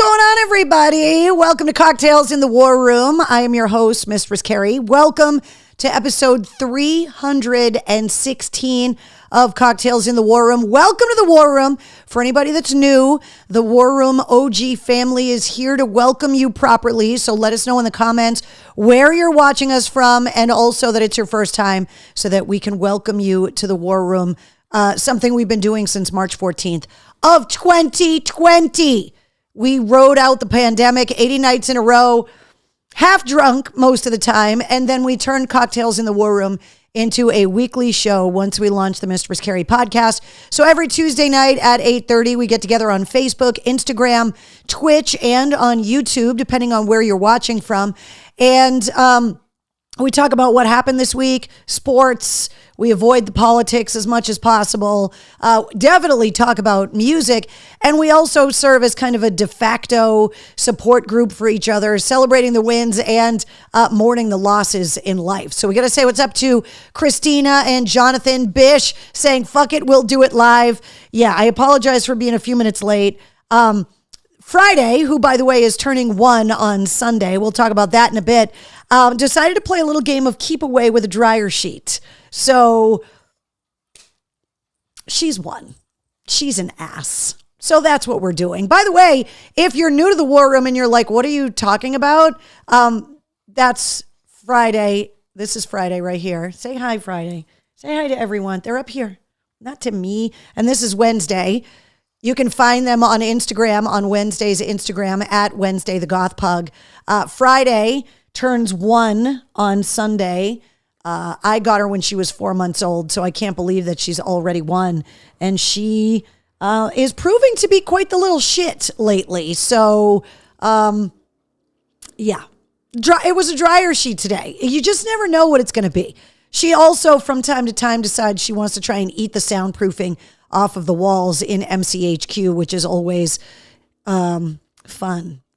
going on, everybody? Welcome to Cocktails in the War Room. I am your host, Mistress Carrie. Welcome to episode 316 of Cocktails in the War Room. Welcome to the War Room. For anybody that's new, the War Room OG family is here to welcome you properly. So let us know in the comments where you're watching us from, and also that it's your first time so that we can welcome you to the War Room. Something we've been doing since March 14th of 2020. We rode out the pandemic 80 nights in a row, half drunk most of the time, and then we turned Cocktails in the War Room into a weekly show once we launched the Mistress Carrie podcast. So every Tuesday night at 8:30, we get together on Facebook, Instagram, Twitch, and on YouTube, depending on where you're watching from. And we talk about what happened this week, sports. We avoid the politics as much as possible. Definitely talk about music. And we also serve as kind of a de facto support group for each other, celebrating the wins and mourning the losses in life. So we got to say what's up to Christina and Jonathan Bish saying, fuck it, we'll do it live. Yeah, I apologize for being a few minutes late. Friday, who, by the way, is turning 1 on Sunday, we'll talk about that in a bit, decided to play a little game of keep away with a dryer sheet. So she's 1. She's an ass. So that's what we're doing. By the way, if you're new to the War Room and you're like, what are you talking about? That's Friday. This is Friday right here. Say hi, Friday. Say hi to everyone. They're up here, not to me. And this is Wednesday. You can find them on Instagram, on Wednesday's Instagram, at Wednesday the Goth Pug. Friday turns 1 on Sunday. I got her when she was 4 months old, so I can't believe that she's already 1. And she is proving to be quite the little shit lately. So, yeah. It was a dryer sheet today. You just never know what it's going to be. She also, from time to time, decides she wants to try and eat the soundproofing off of the walls in MCHQ, which is always fun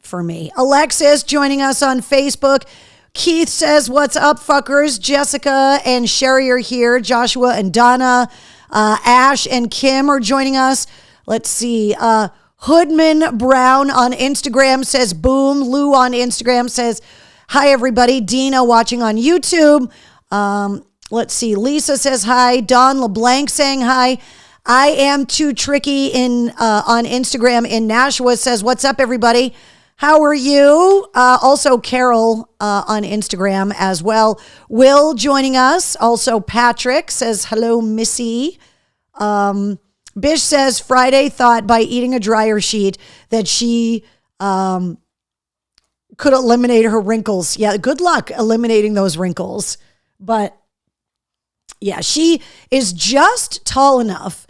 for me. Alexis joining us on Facebook. Keith says, what's up, fuckers? Jessica and Sherry are here. Joshua and Donna. Ash and Kim are joining us. Let's see. Hoodman Brown on Instagram says, boom. Lou on Instagram says, hi, everybody. Dina watching on YouTube. Let's see. Lisa says hi. Don LeBlanc saying hi. I am too tricky on Instagram in Nashua says, what's up, everybody? How are you? Also, Carol on Instagram as well. Will joining us. Also, Patrick says, hello, Missy. Bish says, Friday thought by eating a dryer sheet that she could eliminate her wrinkles. Yeah, good luck eliminating those wrinkles. But yeah, she is just tall enough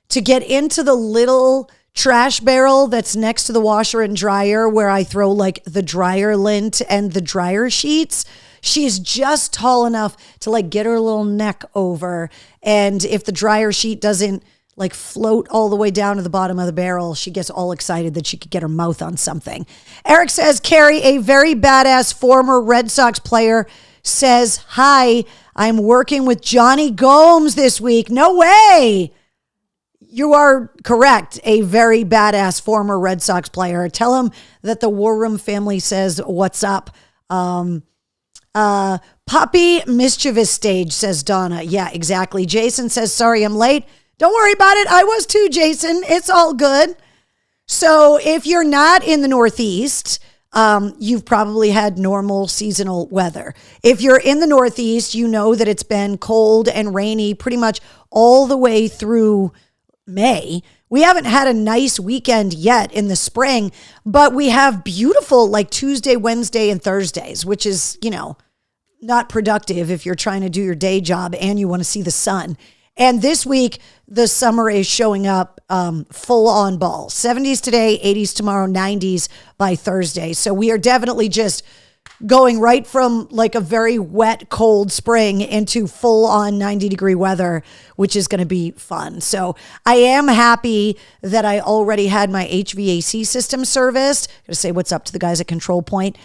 to get into the little trash barrel that's next to the washer and dryer where I throw like the dryer lint and the dryer sheets. She's just tall enough to like get her little neck over. And if the dryer sheet doesn't like float all the way down to the bottom of the barrel, she gets all excited that she could get her mouth on something. Eric says, Carrie, a very badass former Red Sox player, says, hi, I'm working with Johnny Gomes this week. No way. You are correct. A very badass former Red Sox player. Tell him that the War Room family says, what's up? Poppy Mischievous Stage, says Donna. Yeah, exactly. Jason says, sorry, I'm late. Don't worry about it. I was too, Jason. It's all good. So if you're not in the Northeast, you've probably had normal seasonal weather. If you're in the Northeast, you know that it's been cold and rainy pretty much all the way through May. We haven't had a nice weekend yet in the spring, but we have beautiful like Tuesday, Wednesday, and Thursdays, which is, not productive if you're trying to do your day job and you want to see the sun. And this week, the summer is showing up full on ball. 70s today, 80s tomorrow, 90s by Thursday. So we are definitely just going right from like a very wet, cold spring into full on 90-degree weather, which is going to be fun. So I am happy that I already had my HVAC system serviced. I'm going to say what's up to the guys at Control Point.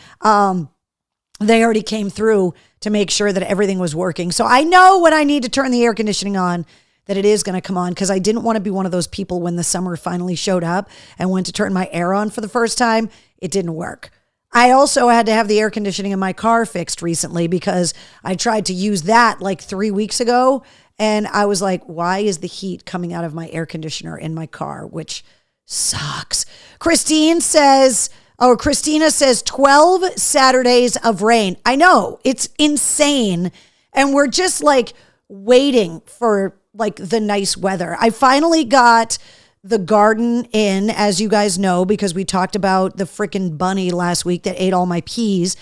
They already came through to make sure that everything was working. So I know when I need to turn the air conditioning on, that it is going to come on, because I didn't want to be one of those people when the summer finally showed up and went to turn my air on for the first time. it didn't work. I also had to have the air conditioning in my car fixed recently because I tried to use that like 3 weeks ago. And I was like, why is the heat coming out of my air conditioner in my car? Which sucks. Christina says 12 Saturdays of rain. I know, it's insane. And we're just like waiting for like the nice weather. I finally got the garden in, as you guys know, because we talked about the freaking bunny last week that ate all my peas.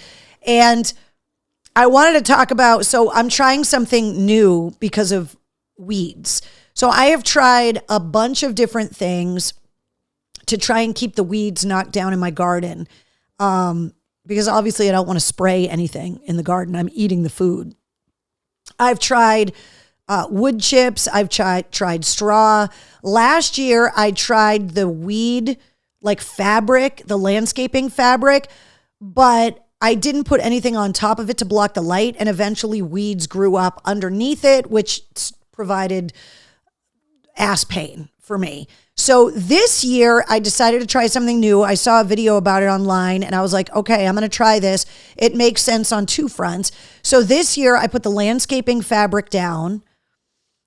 And I wanted to talk about, so I'm trying something new because of weeds. So I have tried a bunch of different things to try and keep the weeds knocked down in my garden. Because obviously I don't want to spray anything in the garden. I'm eating the food. I've tried wood chips. I've tried straw. Last year, I tried the weed, like fabric, the landscaping fabric, but I didn't put anything on top of it to block the light. And eventually weeds grew up underneath it, which provided ass pain for me. So this year, I decided to try something new. I saw a video about it online and I was like, okay, I'm going to try this. It makes sense on two fronts. So this year, I put the landscaping fabric down.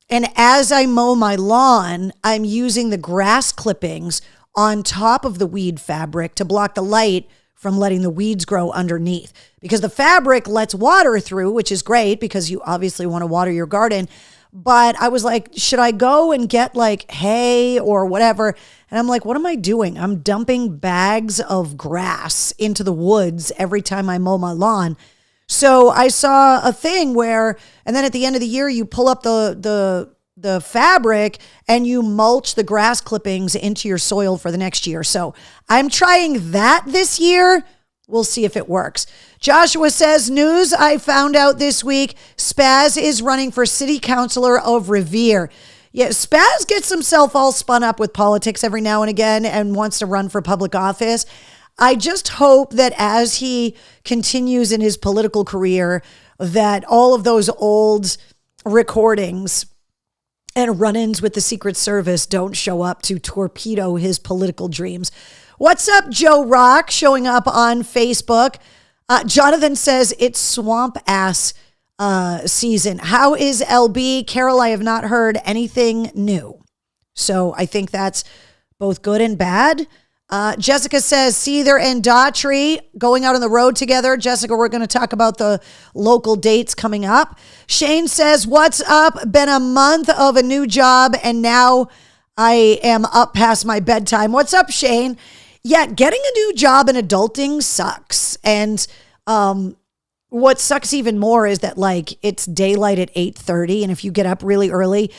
And as I mow my lawn, I'm using the grass clippings on top of the weed fabric to block the light from letting the weeds grow underneath. Because the fabric lets water through, which is great because you obviously want to water your garden. But I was like, should I go and get like hay or whatever? And I'm like, what am I doing? I'm dumping bags of grass into the woods every time I mow my lawn. So I saw a thing where, and then at the end of the year, you pull up the fabric and you mulch the grass clippings into your soil for the next year. So I'm trying that this year. We'll see if it works. Joshua says, news I found out this week, Spaz is running for city councilor of Revere. Yeah, Spaz gets himself all spun up with politics every now and again and wants to run for public office. I just hope that as he continues in his political career, that all of those old recordings and run-ins with the Secret Service don't show up to torpedo his political dreams. What's up, Joe Rock, showing up on Facebook. Jonathan says it's swamp ass season. How is LB? Carol, I have not heard anything new. So I think that's both good and bad. Jessica says Seether and Daughtry going out on the road together. Jessica, we're going to talk about the local dates coming up. Shane says, what's up? Been a month of a new job and now I am up past my bedtime. What's up, Shane? Yeah, getting a new job in adulting sucks. And what sucks even more is that like it's daylight at 8:30 and if you get up really early,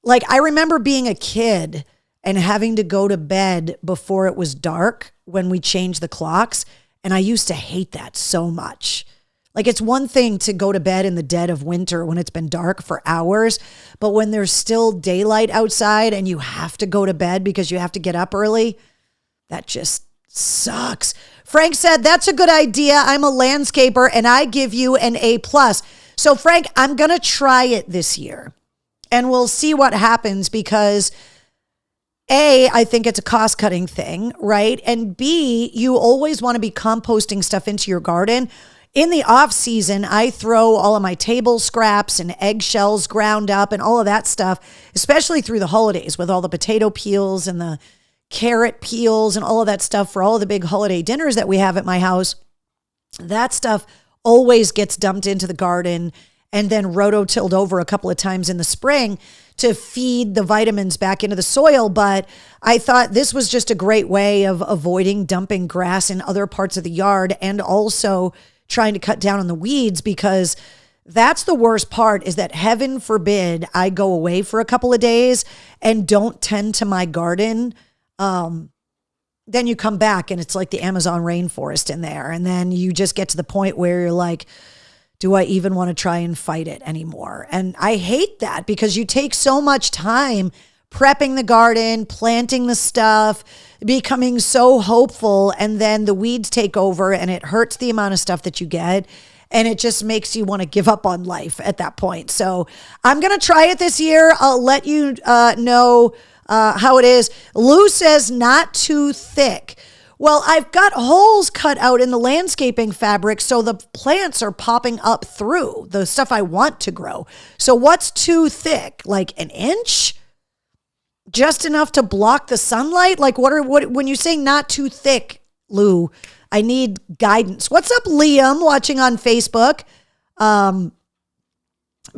like I remember being a kid and having to go to bed before it was dark when we changed the clocks. And I used to hate that so much. Like it's one thing to go to bed in the dead of winter when it's been dark for hours, but when there's still daylight outside and you have to go to bed because you have to get up early, that just sucks. Frank said, that's a good idea. I'm a landscaper and I give you an A+. So Frank, I'm going to try it this year and we'll see what happens because A, I think it's a cost-cutting thing, right? And B, you always want to be composting stuff into your garden. In the off season, I throw all of my table scraps and eggshells ground up and all of that stuff, especially through the holidays with all the potato peels and the carrot peels and all of that stuff for all of the big holiday dinners that we have at my house. That stuff always gets dumped into the garden and then rototilled over a couple of times in the spring to feed the vitamins back into the soil. But I thought this was just a great way of avoiding dumping grass in other parts of the yard and also trying to cut down on the weeds, because that's the worst part, is that heaven forbid I go away for a couple of days and don't tend to my garden. Then you come back and it's like the Amazon rainforest in there. And then you just get to the point where you're like, do I even want to try and fight it anymore? And I hate that because you take so much time prepping the garden, planting the stuff, becoming so hopeful, and then the weeds take over and it hurts the amount of stuff that you get. And it just makes you want to give up on life at that point. So I'm going to try it this year. I'll let you know how it is. Lou says not too thick. Well, I've got holes cut out in the landscaping fabric so the plants are popping up through the stuff I want to grow. So what's too thick? Like an inch? Just enough to block the sunlight? Like what when you say not too thick, Lou, I need guidance. What's up, Liam, watching on Facebook?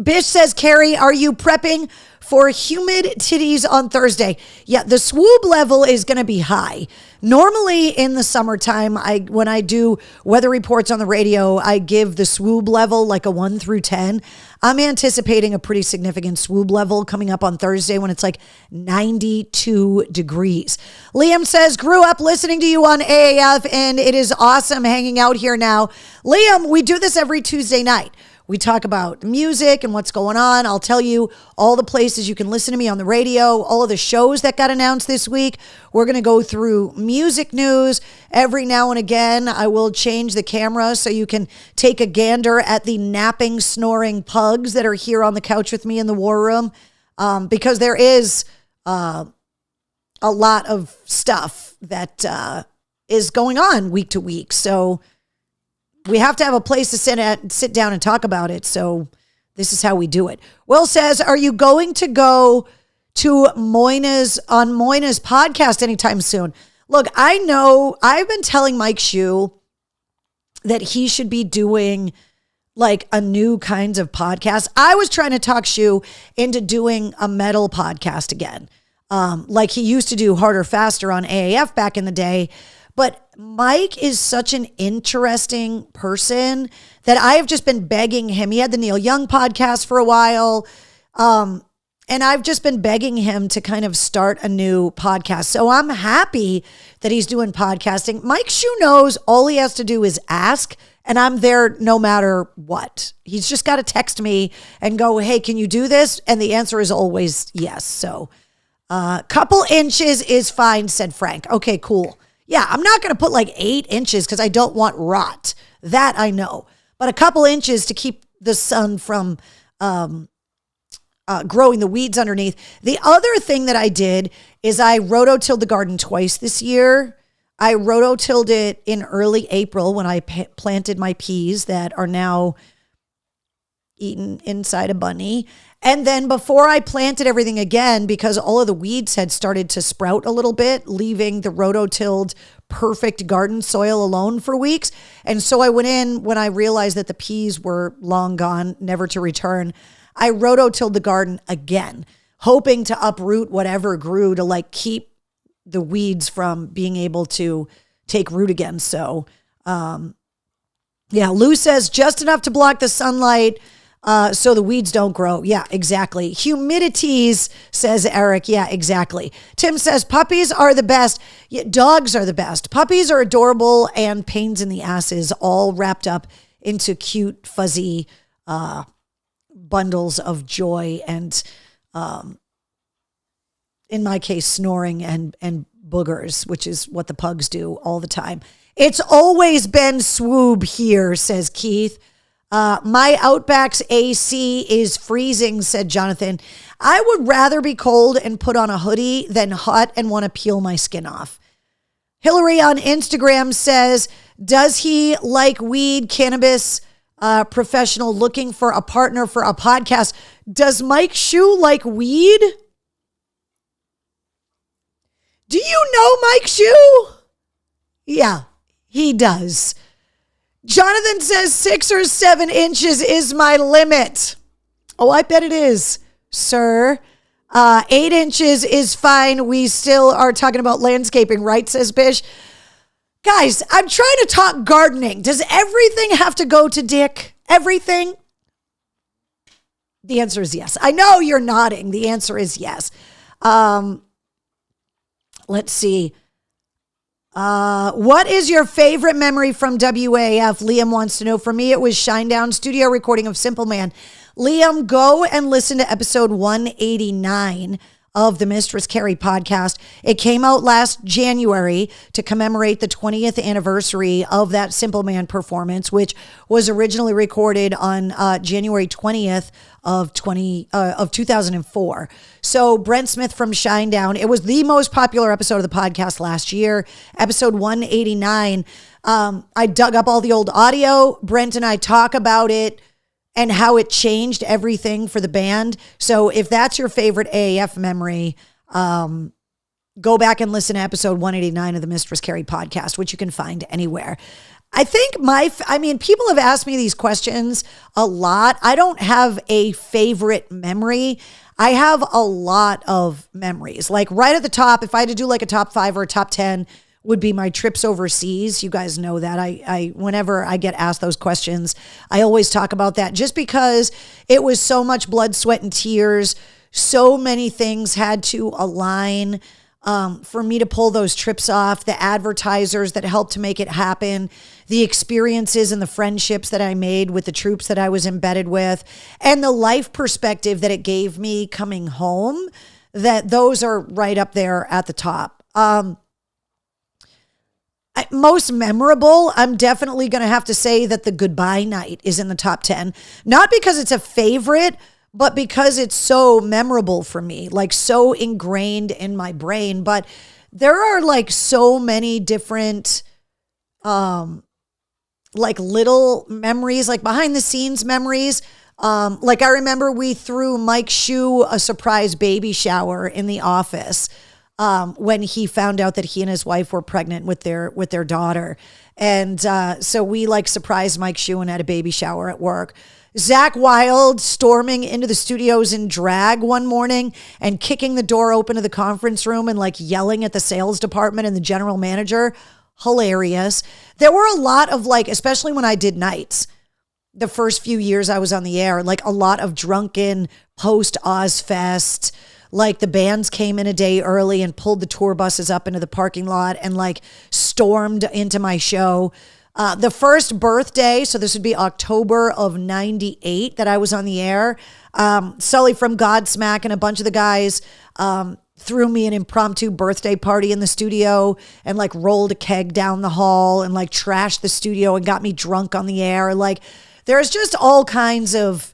Bish says, Carrie, are you prepping for humid titties on Thursday? Yeah, the swoob level is going to be high. Normally in the summertime, when I do weather reports on the radio, I give the swoob level like a 1 through 10. I'm anticipating a pretty significant swoob level coming up on Thursday when it's like 92 degrees. Liam says, grew up listening to you on AAF and it is awesome hanging out here now. Liam, we do this every Tuesday night. We talk about music and what's going on. I'll tell you all the places you can listen to me on the radio, all of the shows that got announced this week. We're going to go through music news. Every now and again, I will change the camera so you can take a gander at the napping, snoring pugs that are here on the couch with me in the war room, because there is a lot of stuff that is going on week to week. So we have to have a place to sit down and talk about it. So this is how we do it. Will says, are you going to go to Moyna's podcast anytime soon? Look, I know I've been telling Mike Shue that he should be doing like a new kinds of podcast. I was trying to talk Shue into doing a metal podcast again. Like he used to do Harder, Faster on AAF back in the day. But Mike is such an interesting person that I have just been begging him. He had the Neil Young podcast for a while. And I've just been begging him to kind of start a new podcast. So I'm happy that he's doing podcasting. Mike Shue knows all he has to do is ask, and I'm there no matter what. He's just got to text me and go, hey, can you do this? And the answer is always yes. So couple inches is fine, said Frank. Okay, cool. Yeah, I'm not going to put like 8 inches because I don't want rot. That I know. But a couple inches to keep the sun from growing the weeds underneath. The other thing that I did is I rototilled the garden twice this year. I rototilled it in early April when I planted my peas that are now eaten inside a bunny. And then before I planted everything again, because all of the weeds had started to sprout a little bit, leaving the rototilled perfect garden soil alone for weeks. And so I went in when I realized that the peas were long gone, never to return. I rototilled the garden again, hoping to uproot whatever grew to like keep the weeds from being able to take root again. So, yeah, Lou says just enough to block the sunlight, so the weeds don't grow. Yeah, exactly. Humidities, says Eric. Yeah, exactly. Tim says puppies are the best. Yeah, dogs are the best. Puppies are adorable and pains in the asses, all wrapped up into cute, fuzzy bundles of joy and, in my case, snoring and boogers, which is what the pugs do all the time. It's always been swoob here, says Keith. My Outback's AC is freezing, said Jonathan. I would rather be cold and put on a hoodie than hot and want to peel my skin off. Hillary on Instagram says, does he like weed, cannabis, professional looking for a partner for a podcast? Does Mike Shue like weed? Do you know Mike Shue? Yeah, he does. Jonathan says 6 or 7 inches is my limit. Oh, I bet it is, sir. 8 inches is fine. We still are talking about landscaping, right, says Bish. Guys, I'm trying to talk gardening. Does everything have to go to Dick? Everything? The answer is yes. I know you're nodding. The answer is yes. Let's see. What is your favorite memory from WAF? Liam wants to know. For me, it was Shinedown studio recording of Simple Man. Liam, go and listen to episode 189 of the Mistress Carrie podcast. It came out last January to commemorate the 20th anniversary of that Simple Man performance, which was originally recorded on January 20th of 2004. So Brent Smith from Shinedown, it was the most popular episode of the podcast last year, episode 189. I dug up all the old audio. Brent and I talk about it and how it changed everything for the band. So if that's your favorite AAF memory, go back and listen to episode 189 of the Mistress Carrie podcast, which you can find anywhere. I think people have asked me these questions a lot. I don't have a favorite memory. I have a lot of memories. Like right at the top, if I had to do like a top 5 or a top 10, would be my trips overseas. You guys know that. I whenever I get asked those questions, I always talk about that just because it was so much blood, sweat, and tears. So many things had to align for me to pull those trips off, the advertisers that helped to make it happen, the experiences and the friendships that I made with the troops that I was embedded with, and the life perspective that it gave me coming home, that those are right up there at the top. Most memorable, I'm definitely going to have to say that the goodbye night is in the top 10. Not because it's a favorite, but because it's so memorable for me, like so ingrained in my brain. But there are like so many different, like little memories, like behind the scenes memories. Like I remember we threw Mike Shue a surprise baby shower in the office. When he found out that he and his wife were pregnant with their daughter. And so we like surprised Mike Shue and had a baby shower at work. Zach Wilde storming into the studios in drag one morning and kicking the door open to the conference room and like yelling at the sales department and the general manager. Hilarious. There were a lot of like, especially when I did nights, the first few years I was on the air, like a lot of drunken post Ozfest. Like the bands came in a day early and pulled the tour buses up into the parking lot and like stormed into my show. The first birthday, so this would be October of 98 that I was on the air. Sully from Godsmack and a bunch of the guys threw me an impromptu birthday party in the studio and like rolled a keg down the hall and like trashed the studio and got me drunk on the air. Like there's just all kinds of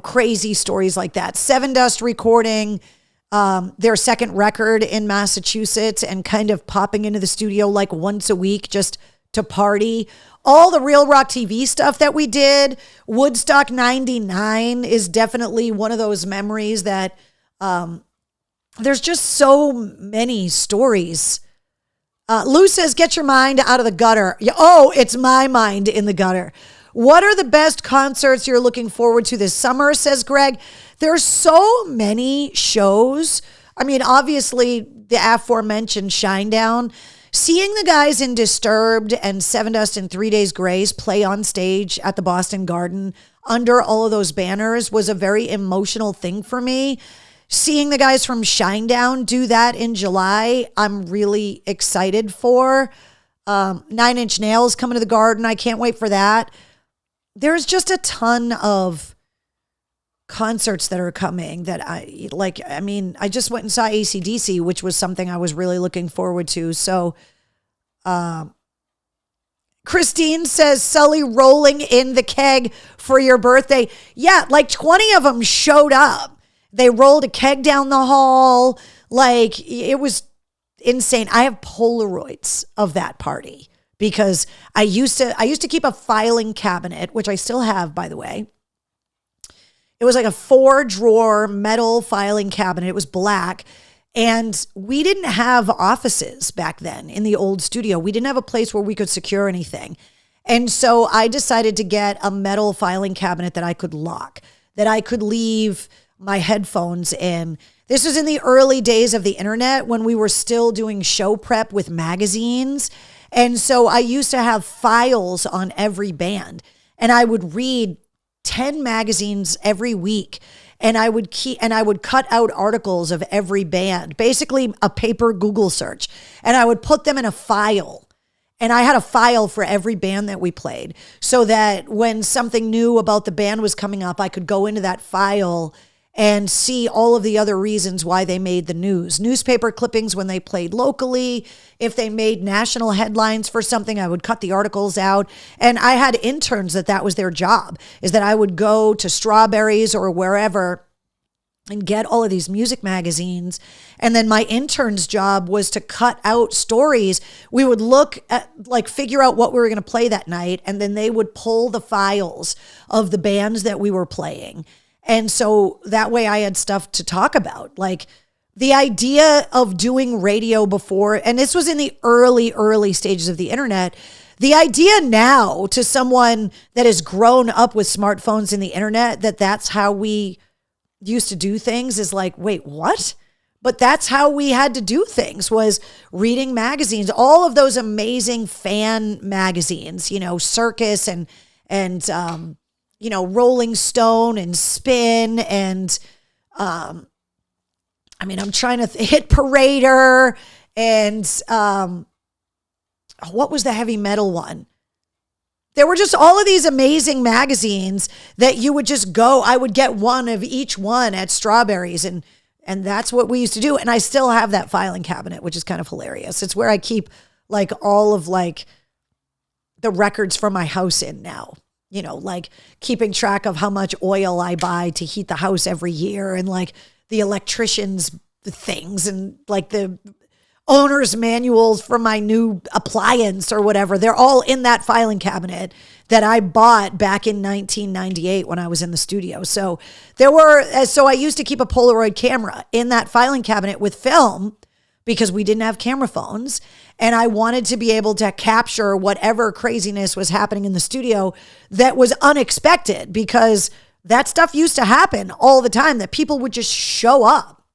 crazy stories like that. Sevendust recording their second record in Massachusetts and kind of popping into the studio like once a week just to party. All the Real Rock TV stuff that we did. Woodstock 99 is definitely one of those memories that there's just so many stories. Lou says, get your mind out of the gutter. Oh, it's my mind in the gutter. What are the best concerts you're looking forward to this summer, says Greg. There's so many shows. I mean, obviously, the aforementioned Shinedown. Seeing the guys in Disturbed and Sevendust and 3 Days Grace play on stage at the Boston Garden under all of those banners was a very emotional thing for me. Seeing the guys from Shinedown do that in July, I'm really excited for. 9 Inch Nails coming to the Garden. I can't wait for that. There's just a ton of concerts that are coming that I like. I mean, I just went and saw AC/DC, which was something I was really looking forward to. So, Christine says, Sully rolling in the keg for your birthday. Yeah, like 20 of them showed up. They rolled a keg down the hall. Like it was insane. I have Polaroids of that party. Because I used to keep a filing cabinet, which I still have, by the way. It was like a 4-drawer metal filing cabinet. It was black. And we didn't have offices back then in the old studio. We didn't have a place where we could secure anything. And so I decided to get a metal filing cabinet that I could lock, that I could leave my headphones in. This was in the early days of the internet when we were still doing show prep with magazines. And so I used to have files on every band and I would read 10 magazines every week and I would cut out articles of every band, basically a paper Google search, and I would put them in a file. And I had a file for every band that we played so that when something new about the band was coming up, I could go into that file and see all of the other reasons why they made the news. Newspaper clippings when they played locally. If they made national headlines for something, I would cut the articles out. And I had interns that was their job, is that I would go to Strawberries or wherever and get all of these music magazines. And then my intern's job was to cut out stories. We would look at, like, figure out what we were going to play that night. And then they would pull the files of the bands that we were playing. And so that way I had stuff to talk about. Like, the idea of doing radio before, and this was in the early stages of the internet. The idea now to someone that has grown up with smartphones and the internet, that's how we used to do things, is like, wait, what? But that's how we had to do things, was reading magazines, all of those amazing fan magazines, Circus and Rolling Stone and Spin and, I'm trying to Hit Parader and, what was the heavy metal one? There were just all of these amazing magazines that you would just go. I would get one of each one at Strawberries, and that's what we used to do. And I still have that filing cabinet, which is kind of hilarious. It's where I keep like all of like the records from my house in now, like keeping track of how much oil I buy to heat the house every year, and like the electrician's things, and like the owner's manuals for my new appliance or whatever. They're all in that filing cabinet that I bought back in 1998 when I was in the studio. So I used to keep a Polaroid camera in that filing cabinet with film, because we didn't have camera phones. And I wanted to be able to capture whatever craziness was happening in the studio that was unexpected, because that stuff used to happen all the time, that people would just show up.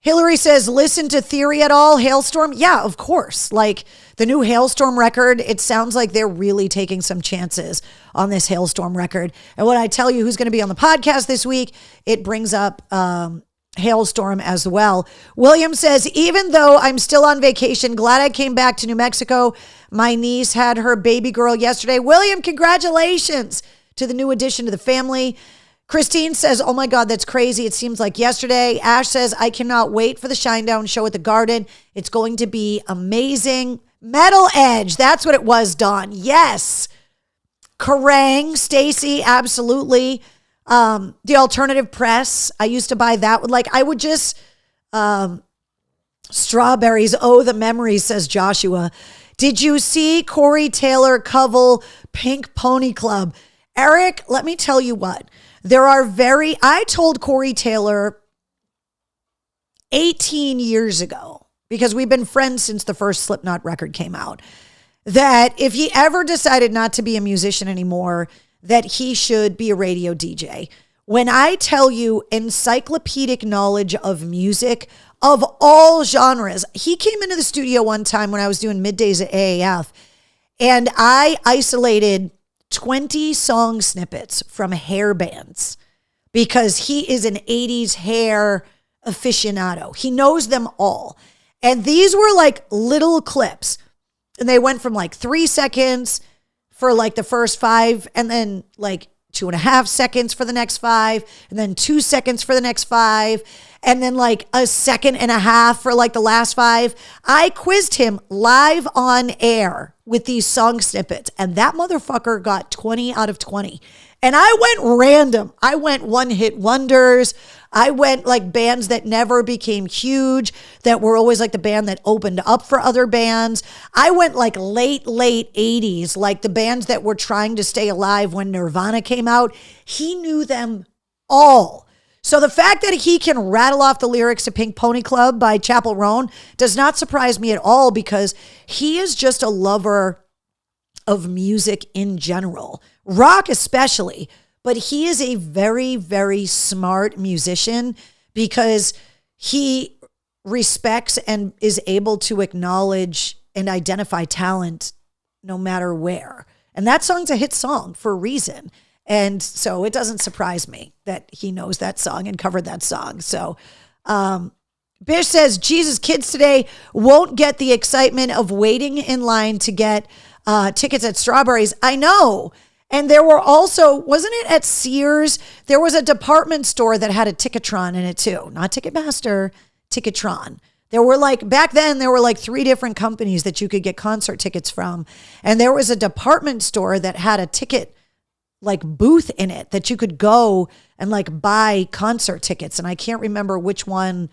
Hillary says, listen to Theory at all, Halestorm? Yeah, of course. Like the new Halestorm record, it sounds like they're really taking some chances on this Halestorm record. And when I tell you who's going to be on the podcast this week, it brings up Halestorm as well. William says, even though I'm still on vacation, glad I came back to New Mexico. My niece had her baby girl yesterday. William, congratulations to the new addition to the family. Christine says, oh my God, that's crazy. It seems like yesterday. Ash says, I cannot wait for the Shinedown show at the Garden. It's going to be amazing. Metal Edge, that's what it was, Dawn. Yes. Kerrang, Stacy, absolutely. The Alternative Press, I used to buy that. Like, I would just, Strawberries, oh, the memories, says Joshua. Did you see Corey Taylor cover Pink Pony Club? Eric, let me tell you what. I told Corey Taylor 18 years ago, because we've been friends since the first Slipknot record came out, that if he ever decided not to be a musician anymore, that he should be a radio DJ. When I tell you encyclopedic knowledge of music of all genres, he came into the studio one time when I was doing middays at AAF, and I isolated 20 song snippets from hair bands, because he is an 80s hair aficionado. He knows them all. And these were like little clips, and they went from like 3 seconds for like the first 5, and then like 2.5 seconds for the next 5, and then 2 seconds for the next 5, and then like 1.5 seconds for like the last 5. I quizzed him live on air with these song snippets, and that motherfucker got 20 out of 20. And I went random. I went one-hit wonders. I went like bands that never became huge, that were always like the band that opened up for other bands. I went like late 80s, like the bands that were trying to stay alive when Nirvana came out. He knew them all. So the fact that he can rattle off the lyrics to Pink Pony Club by Chappell Roan does not surprise me at all, because he is just a lover of music in general, rock especially. But he is a very, very smart musician, because he respects and is able to acknowledge and identify talent no matter where. And that song's a hit song for a reason. And so it doesn't surprise me that he knows that song and covered that song. So Bish says, Jesus, kids today won't get the excitement of waiting in line to get tickets at Strawberries. I know. And there were also, wasn't it at Sears? There was a department store that had a Ticketron in it too. Not Ticketmaster, Ticketron. There were like, back then, there were like 3 different companies that you could get concert tickets from. And there was a department store that had a ticket like booth in it that you could go and like buy concert tickets. And I can't remember which one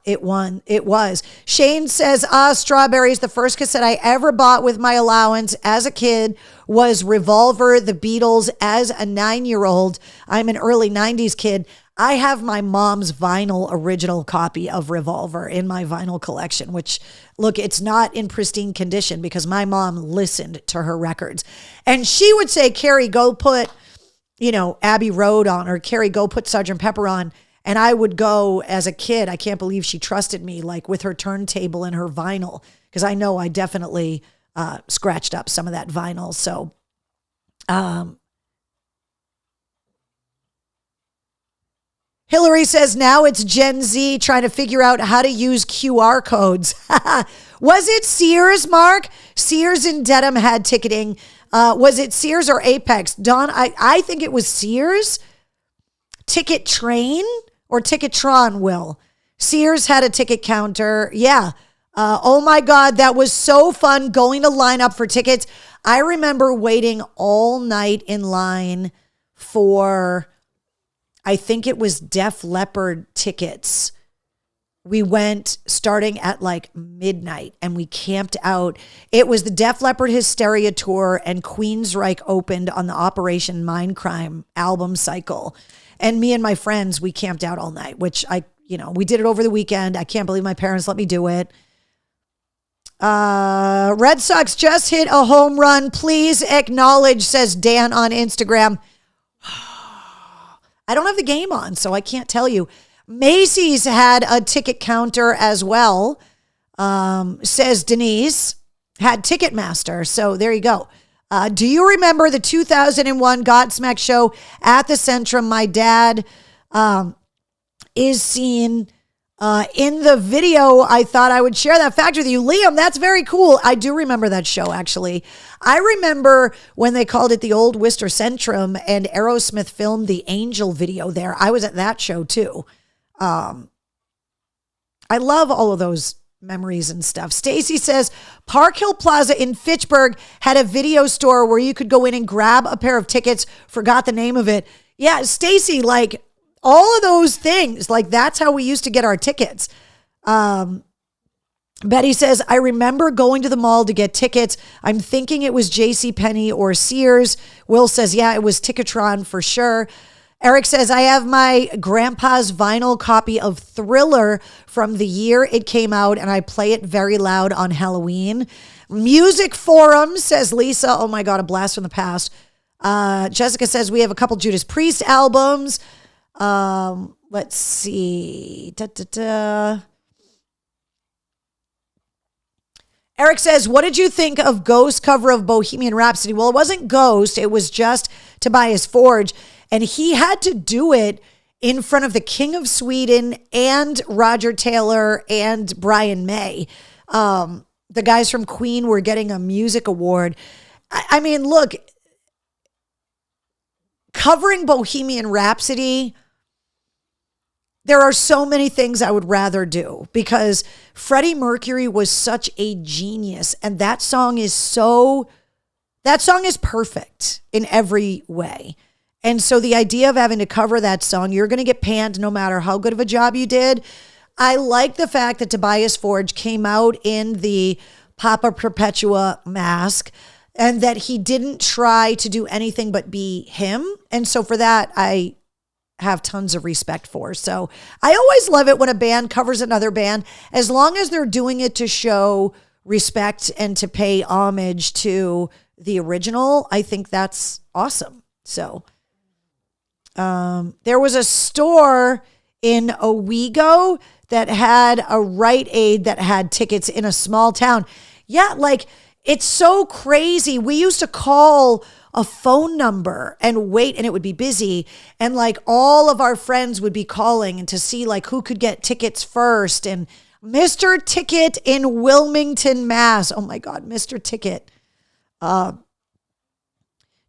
it was. Shane says, Strawberries. The first cassette I ever bought with my allowance as a kid was Revolver, the Beatles. As a 9-year-old, I'm an early 90s kid. I have my mom's vinyl original copy of Revolver in my vinyl collection, which, look, it's not in pristine condition because my mom listened to her records. And she would say, Carrie, go put, Abbey Road on, or Carrie, go put Sgt. Pepper on. And I would go as a kid. I can't believe she trusted me, like with her turntable and her vinyl, because I know I definitely scratched up some of that vinyl. So, Hillary says now it's Gen Z trying to figure out how to use QR codes. Was it Sears, Mark? Sears and Dedham had ticketing. Was it Sears or Apex? Don, I think it was Sears. Ticket Train or Ticketron, Will. Sears had a ticket counter. Yeah. Oh my God, that was so fun going to line up for tickets. I remember waiting all night in line for, I think it was Def Leppard tickets. We went starting at like midnight and we camped out. It was the Def Leppard Hysteria tour and Queensryche opened on the Operation Mindcrime album cycle. And me and my friends, we camped out all night, which we did it over the weekend. I can't believe my parents let me do it. Red Sox just hit a home run. Please acknowledge, says Dan on Instagram. I don't have the game on, so I can't tell you. Macy's had a ticket counter as well, says Denise. Had Ticketmaster, so there you go. Do you remember the 2001 Godsmack show at the Centrum? My dad is seen in the video. I thought I would share that fact with you. Liam, that's very cool. I do remember that show, actually. I remember when they called it the Old Worcester Centrum and Aerosmith filmed the Angel video there. I was at that show, too. I love all of those memories and stuff. Stacy says Park Hill Plaza in Fitchburg had a video store where you could go in and grab a pair of tickets. Forgot the name of it. Yeah, Stacy, like all of those things, like that's how we used to get our tickets. Betty says, I remember going to the mall to get tickets. I'm thinking it was JCPenney or Sears. Will says, yeah, it was Ticketron for sure. Eric says, I have my grandpa's vinyl copy of Thriller from the year it came out, and I play it very loud on Halloween. Music Forum, says Lisa. Oh my God, a blast from the past. Jessica says, we have a couple Judas Priest albums. Let's see. Eric says, what did you think of Ghost cover of Bohemian Rhapsody? Well, it wasn't Ghost. It was just Tobias Forge. And he had to do it in front of the King of Sweden and Roger Taylor and Brian May. The guys from Queen were getting a music award. I mean, look, covering Bohemian Rhapsody, there are so many things I would rather do because Freddie Mercury was such a genius. And that song is perfect in every way. And so the idea of having to cover that song, you're going to get panned no matter how good of a job you did. I like the fact that Tobias Forge came out in the Papa Perpetua mask and that he didn't try to do anything but be him. And so for that, I have tons of respect for. So I always love it when a band covers another band, as long as they're doing it to show respect and to pay homage to the original. I think that's awesome. So there was a store in Owego that had a Rite Aid that had tickets in a small town. Yeah, like it's so crazy. We used to call a phone number and wait, and it would be busy. And like all of our friends would be calling and to see like who could get tickets first. And Mr. Ticket in Wilmington, Mass. Oh my God, Mr. Ticket.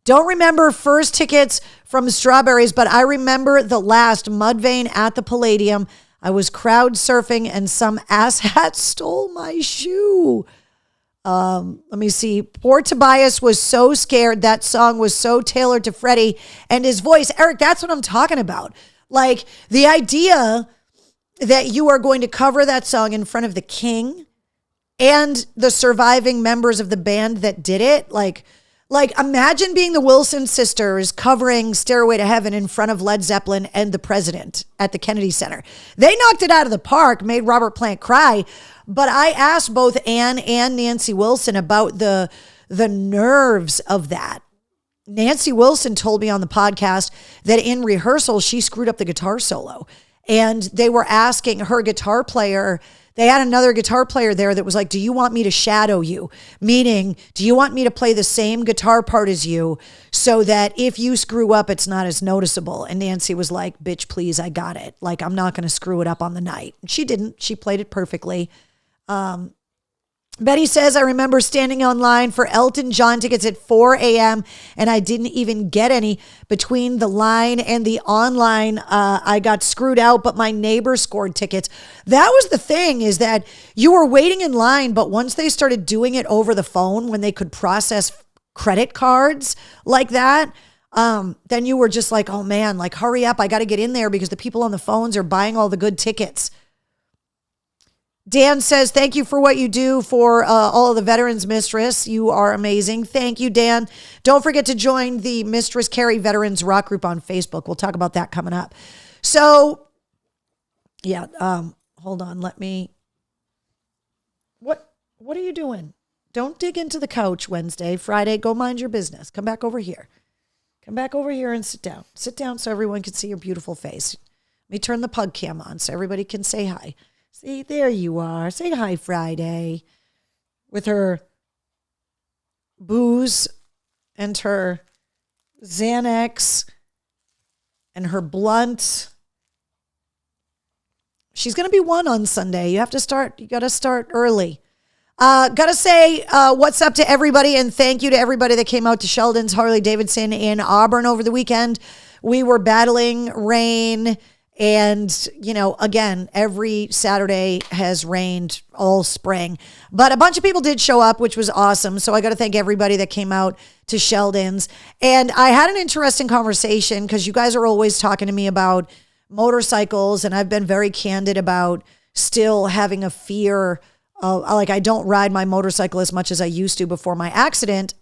Don't remember first tickets from Strawberries, but I remember the last Mudvayne at the Palladium. I was crowd surfing and some asshat stole my shoe. Let me see. Poor Tobias was so scared. That song was so tailored to Freddie and his voice. Eric, that's what I'm talking about. Like the idea that you are going to cover that song in front of the king and the surviving members of the band that did it. Like imagine being the Wilson sisters covering Stairway to Heaven in front of Led Zeppelin and the president at the Kennedy Center. They knocked it out of the park, made Robert Plant cry. But I asked both Ann and Nancy Wilson about the nerves of that. Nancy Wilson told me on the podcast that in rehearsal, she screwed up the guitar solo. And they were asking her guitar player, they had another guitar player there that was like, do you want me to shadow you? Meaning, do you want me to play the same guitar part as you so that if you screw up, it's not as noticeable? And Nancy was like, bitch, please, I got it. Like, I'm not going to screw it up on the night. She didn't. She played it perfectly. Betty says, I remember standing online for Elton John tickets at 4 a.m. and I didn't even get any. Between the line and the online, I got screwed out, but my neighbor scored tickets. That was the thing, is that you were waiting in line, but once they started doing it over the phone, when they could process credit cards like that, then you were just like, oh man, like hurry up. I got to get in there because the people on the phones are buying all the good tickets. Dan says, thank you for what you do for all of the veterans, Mistress. You are amazing. Thank you, Dan. Don't forget to join the Mistress Carrie Veterans Rock Group on Facebook. We'll talk about that coming up. So, yeah, hold on. What are you doing? Don't dig into the couch Wednesday, Friday. Go mind your business. Come back over here. Come back over here and sit down. Sit down so everyone can see your beautiful face. Let me turn the pug cam on so everybody can say hi. See, there you are. Say hi, Friday. With her booze and her Xanax and her blunt. She's going to be one on Sunday. You got to start early. Got to say what's up to everybody, and thank you to everybody that came out to Sheldon's Harley Davidson in Auburn over the weekend. We were battling rain. And, again, every Saturday has rained all spring. But a bunch of people did show up, which was awesome. So I got to thank everybody that came out to Sheldon's. And I had an interesting conversation because you guys are always talking to me about motorcycles. And I've been very candid about still having a fear of, like, I don't ride my motorcycle as much as I used to before my accident.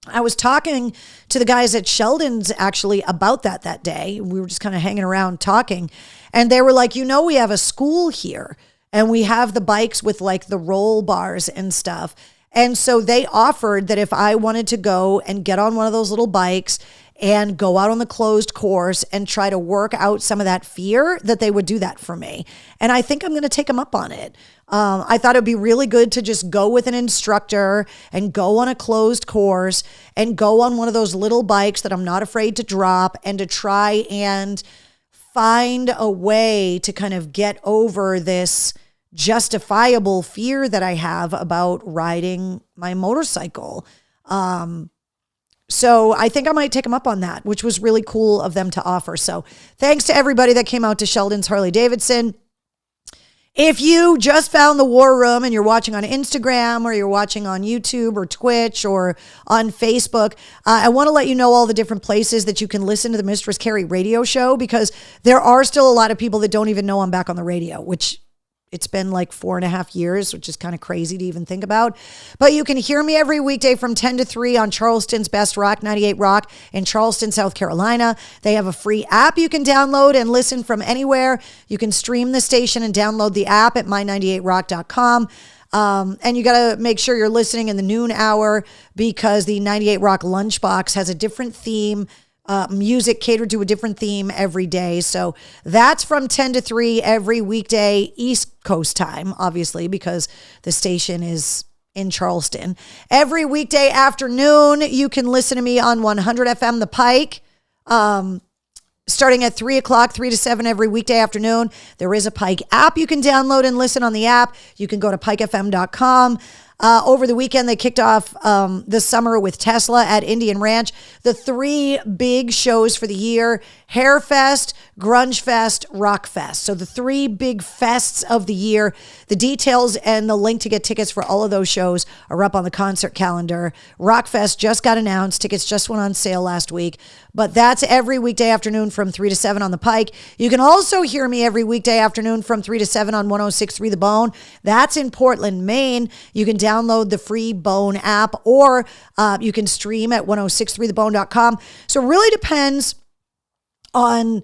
I was talking to the guys at Sheldon's actually about that day. We were just kind of hanging around talking, and they were like, we have a school here and we have the bikes with like the roll bars and stuff. And so they offered that if I wanted to go and get on one of those little bikes and go out on the closed course and try to work out some of that fear, that they would do that for me. And I think I'm going to take them up on it. I thought it'd be really good to just go with an instructor and go on a closed course and go on one of those little bikes that I'm not afraid to drop and to try and find a way to kind of get over this justifiable fear that I have about riding my motorcycle. So I think I might take them up on that, which was really cool of them to offer. So thanks to everybody that came out to Sheldon's Harley Davidson. If you just found the War Room and you're watching on Instagram or you're watching on YouTube or Twitch or on Facebook, I want to let you know all the different places that you can listen to the Mistress Carrie radio show, because there are still a lot of people that don't even know I'm back on the radio, which it's been like 4.5 years, which is kind of crazy to even think about. But you can hear me every weekday from 10 to 3 on Charleston's Best Rock, 98 Rock in Charleston, South Carolina. They have a free app you can download and listen from anywhere. You can stream the station and download the app at my98rock.com. And you got to make sure you're listening in the noon hour, because the 98 Rock Lunchbox has a different theme. Music catered to a different theme every day. So that's from 10 to 3 every weekday, East Coast time, obviously, because the station is in Charleston. Every weekday afternoon, you can listen to me on 100 FM The Pike, starting at 3 o'clock, 3 to 7 every weekday afternoon. There is a Pike app you can download and listen on the app. You can go to pikefm.com. Over the weekend, they kicked off the summer with Tesla at Indian Ranch. The three big shows for the year: Hair Fest, Grunge Fest, Rock Fest. So the three big fests of the year. The details and the link to get tickets for all of those shows are up on the concert calendar. Rock Fest just got announced. Tickets just went on sale last week. But that's every weekday afternoon from 3 to 7 on the Pike. You can also hear me every weekday afternoon from 3 to 7 on 106.3 The Bone. That's in Portland, Maine. You can download the free Bone app, or you can stream at 1063thebone.com. So it really depends on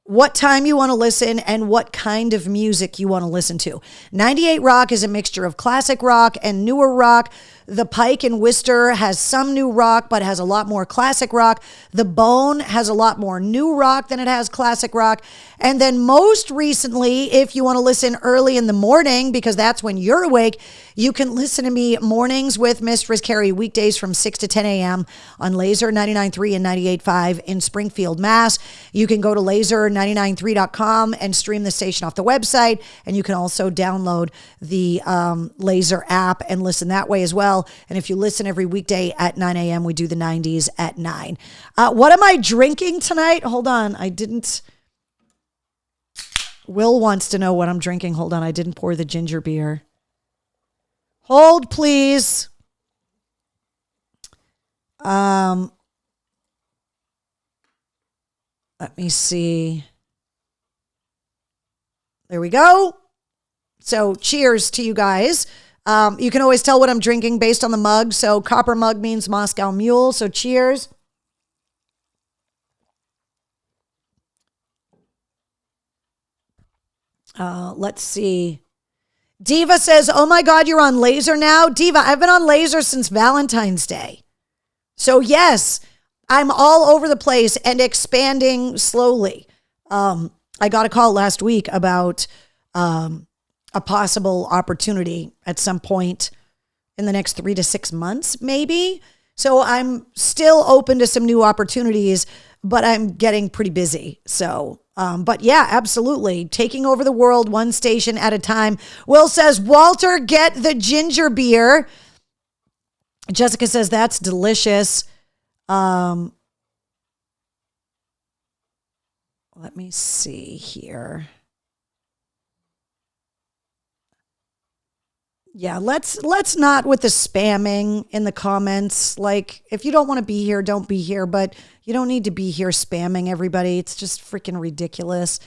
what time you want to listen and what kind of music you want to listen to. 98 Rock is a mixture of classic rock and newer rock. The Pike in Worcester has some new rock, but has a lot more classic rock. The Bone has a lot more new rock than it has classic rock. And then most recently, if you want to listen early in the morning, because that's when you're awake, you can listen to me mornings with Mistress Carrie weekdays from 6 to 10 a.m. on Laser 99.3 and 98.5 in Springfield, Mass. You can go to laser993.com and stream the station off the website. And you can also download the Laser app and listen that way as well. And if you listen every weekday at 9 a.m., we do the 90s at 9. What am I drinking tonight? Hold on. Will wants to know what I'm drinking. Hold on. I didn't pour the ginger beer. Hold, please. Let me see. There we go. So cheers to you guys. You can always tell what I'm drinking based on the mug. So copper mug means Moscow Mule. So cheers. Let's see. Diva says, oh my God, you're on Laser now? Diva, I've been on Laser since Valentine's Day. So yes, I'm all over the place and expanding slowly. I got a call last week about a possible opportunity at some point in the next 3 to 6 months, maybe. So I'm still open to some new opportunities, but I'm getting pretty busy. So, but yeah, absolutely. Taking over the world one station at a time. Will says, Walter, get the ginger beer. Jessica says, that's delicious. Let me see here. Yeah, let's not with the spamming in the comments. Like, if you don't want to be here, don't be here. But you don't need to be here spamming everybody. It's just freaking ridiculous.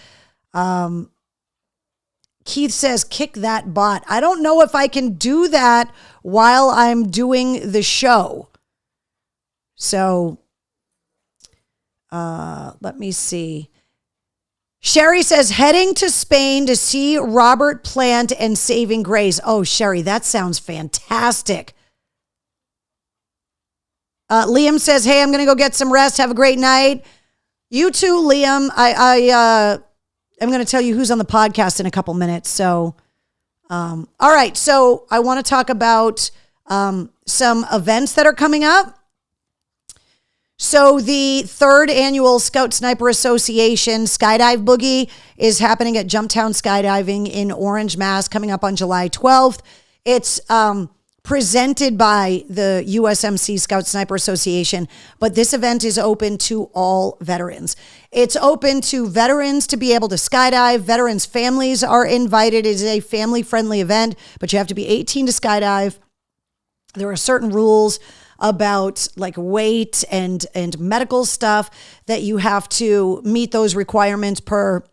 Keith says, kick that bot. I don't know if I can do that while I'm doing the show. So, let me see. Sherry says, heading to Spain to see Robert Plant and Saving Grace. Oh, Sherry, that sounds fantastic. Liam says, hey, I'm going to go get some rest. Have a great night. You too, Liam. I'm going to tell you who's on the podcast in a couple minutes. So, all right. So I want to talk about some events that are coming up. So the third annual Scout Sniper Association Skydive Boogie is happening at Jumptown Skydiving in Orange, Mass, coming up on July 12th. It's presented by the USMC Scout Sniper Association, but this event is open to all veterans. It's open to veterans to be able to skydive. Veterans' families are invited. It is a family-friendly event, but you have to be 18 to skydive. There are certain rules about like weight and medical stuff that you have to meet those requirements per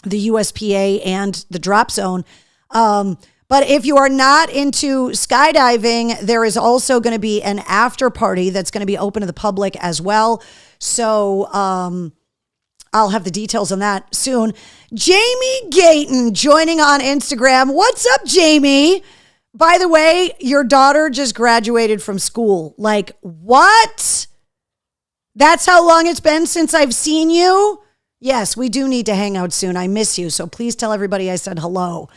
the USPA and the drop zone. But if you are not into skydiving, there is also going to be an after party that's going to be open to the public as well. So I'll have the details on that soon. Jamie Gayton joining on Instagram. What's up, Jamie? By the way, your daughter just graduated from school. Like, what? That's how long it's been since I've seen you? Yes, we do need to hang out soon. I miss you. So please tell everybody I said hello.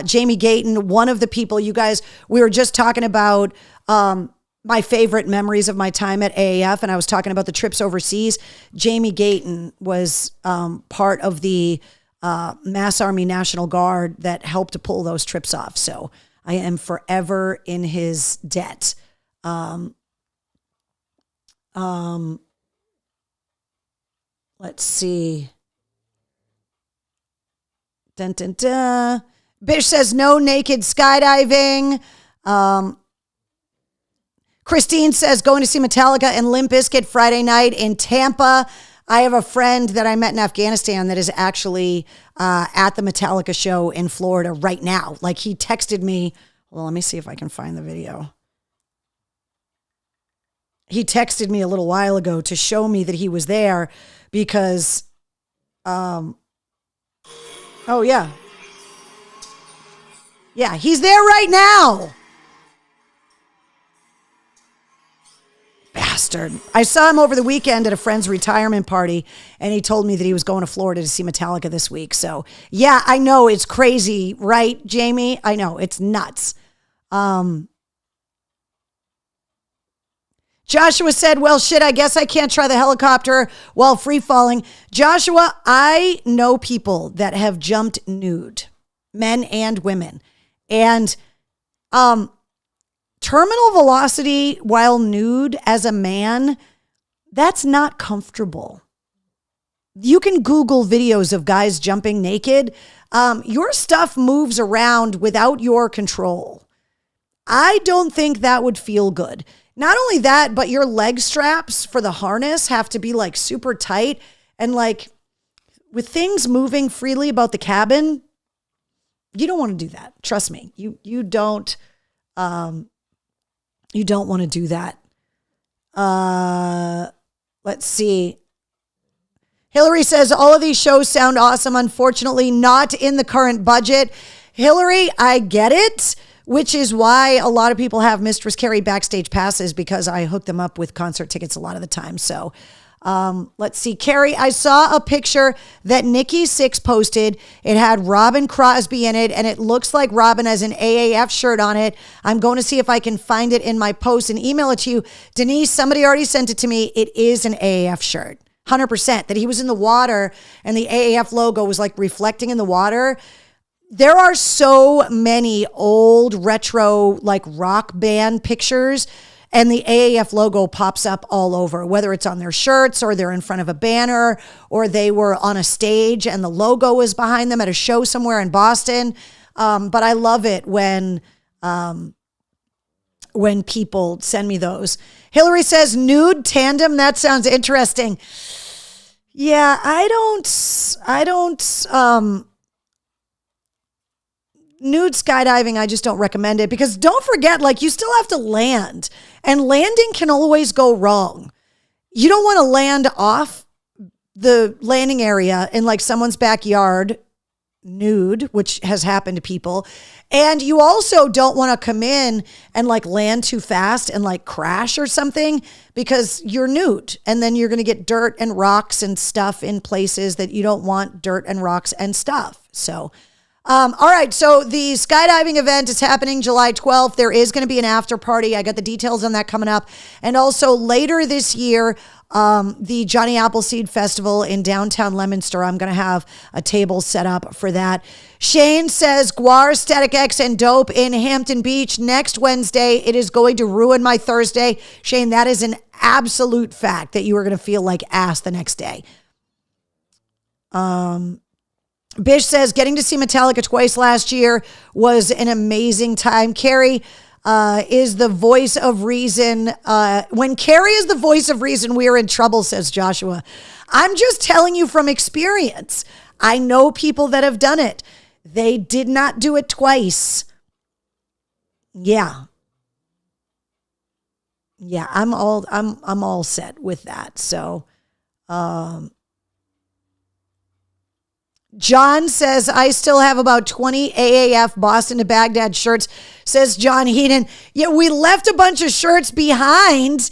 Jamie Gayton, one of the people, you guys, we were just talking about my favorite memories of my time at AAF, and I was talking about the trips overseas. Jamie Gayton was part of the Mass Army National Guard that helped to pull those trips off. So I am forever in his debt. Let's see. Dun, dun, dun. Bish says no naked skydiving. Christine says going to see Metallica and Limp Bizkit Friday night in Tampa. I have a friend that I met in Afghanistan that is actually at the Metallica show in Florida right now. Like he texted me. Well, let me see if I can find the video. He texted me a little while ago to show me that he was there because, oh yeah. Yeah, he's there right now. Bastard. I saw him over the weekend at a friend's retirement party, and he told me that he was going to Florida to see Metallica this week. So, yeah, I know it's crazy, right, Jamie? I know, it's nuts. Joshua said, well, shit, I guess I can't try the helicopter while free falling. Joshua, I know people that have jumped nude, men and women. And terminal velocity while nude as a man, that's not comfortable. You can Google videos of guys jumping naked. Your stuff moves around without your control. I don't think that would feel good. Not only that, but your leg straps for the harness have to be like super tight. And like with things moving freely about the cabin, you don't want to do that. Trust me. You don't want to do that. Let's see. Hillary says, all of these shows sound awesome. Unfortunately, not in the current budget. Hillary, I get it, which is why a lot of people have Mistress Carrie backstage passes because I hook them up with concert tickets a lot of the time. So let's see. Carrie, I saw a picture that Nikki Sixx posted. It had Robin Crosby in it, and it looks like Robin has an AAF shirt on it. I'm going to see if I can find it in my post and email it to you. Denise, somebody already sent it to me. It is an AAF shirt. 100%. That he was in the water and the AAF logo was like reflecting in the water. There are so many old retro like rock band pictures and the AAF logo pops up all over, whether it's on their shirts or they're in front of a banner or they were on a stage and the logo is behind them at a show somewhere in Boston. But I love it when people send me those. Hillary says nude tandem. That sounds interesting. Yeah, I don't, nude skydiving, I just don't recommend it because don't forget, like you still have to land and landing can always go wrong. You don't want to land off the landing area in like someone's backyard nude, which has happened to people. And you also don't want to come in and like land too fast and like crash or something because you're nude. And then you're going to get dirt and rocks and stuff in places that you don't want dirt and rocks and stuff. So, all right. So the skydiving event is happening July 12th. There is going to be an after party. I got the details on that coming up. And also later this year, the Johnny Appleseed Festival in downtown Leominster. I'm going to have a table set up for that. Shane says Guar, Static X, and Dope in Hampton Beach next Wednesday. It is going to ruin my Thursday. Shane, that is an absolute fact that you are going to feel like ass the next day. Bish says getting to see Metallica twice last year was an amazing time. Carrie is the voice of reason. When Carrie is the voice of reason, we are in trouble, says Joshua. I'm just telling you from experience. I know people that have done it. They did not do it twice. Yeah. Yeah, I'm all set with that. So, John says, I still have about 20 AAF Boston to Baghdad shirts, says John Heaton. Yeah, we left a bunch of shirts behind.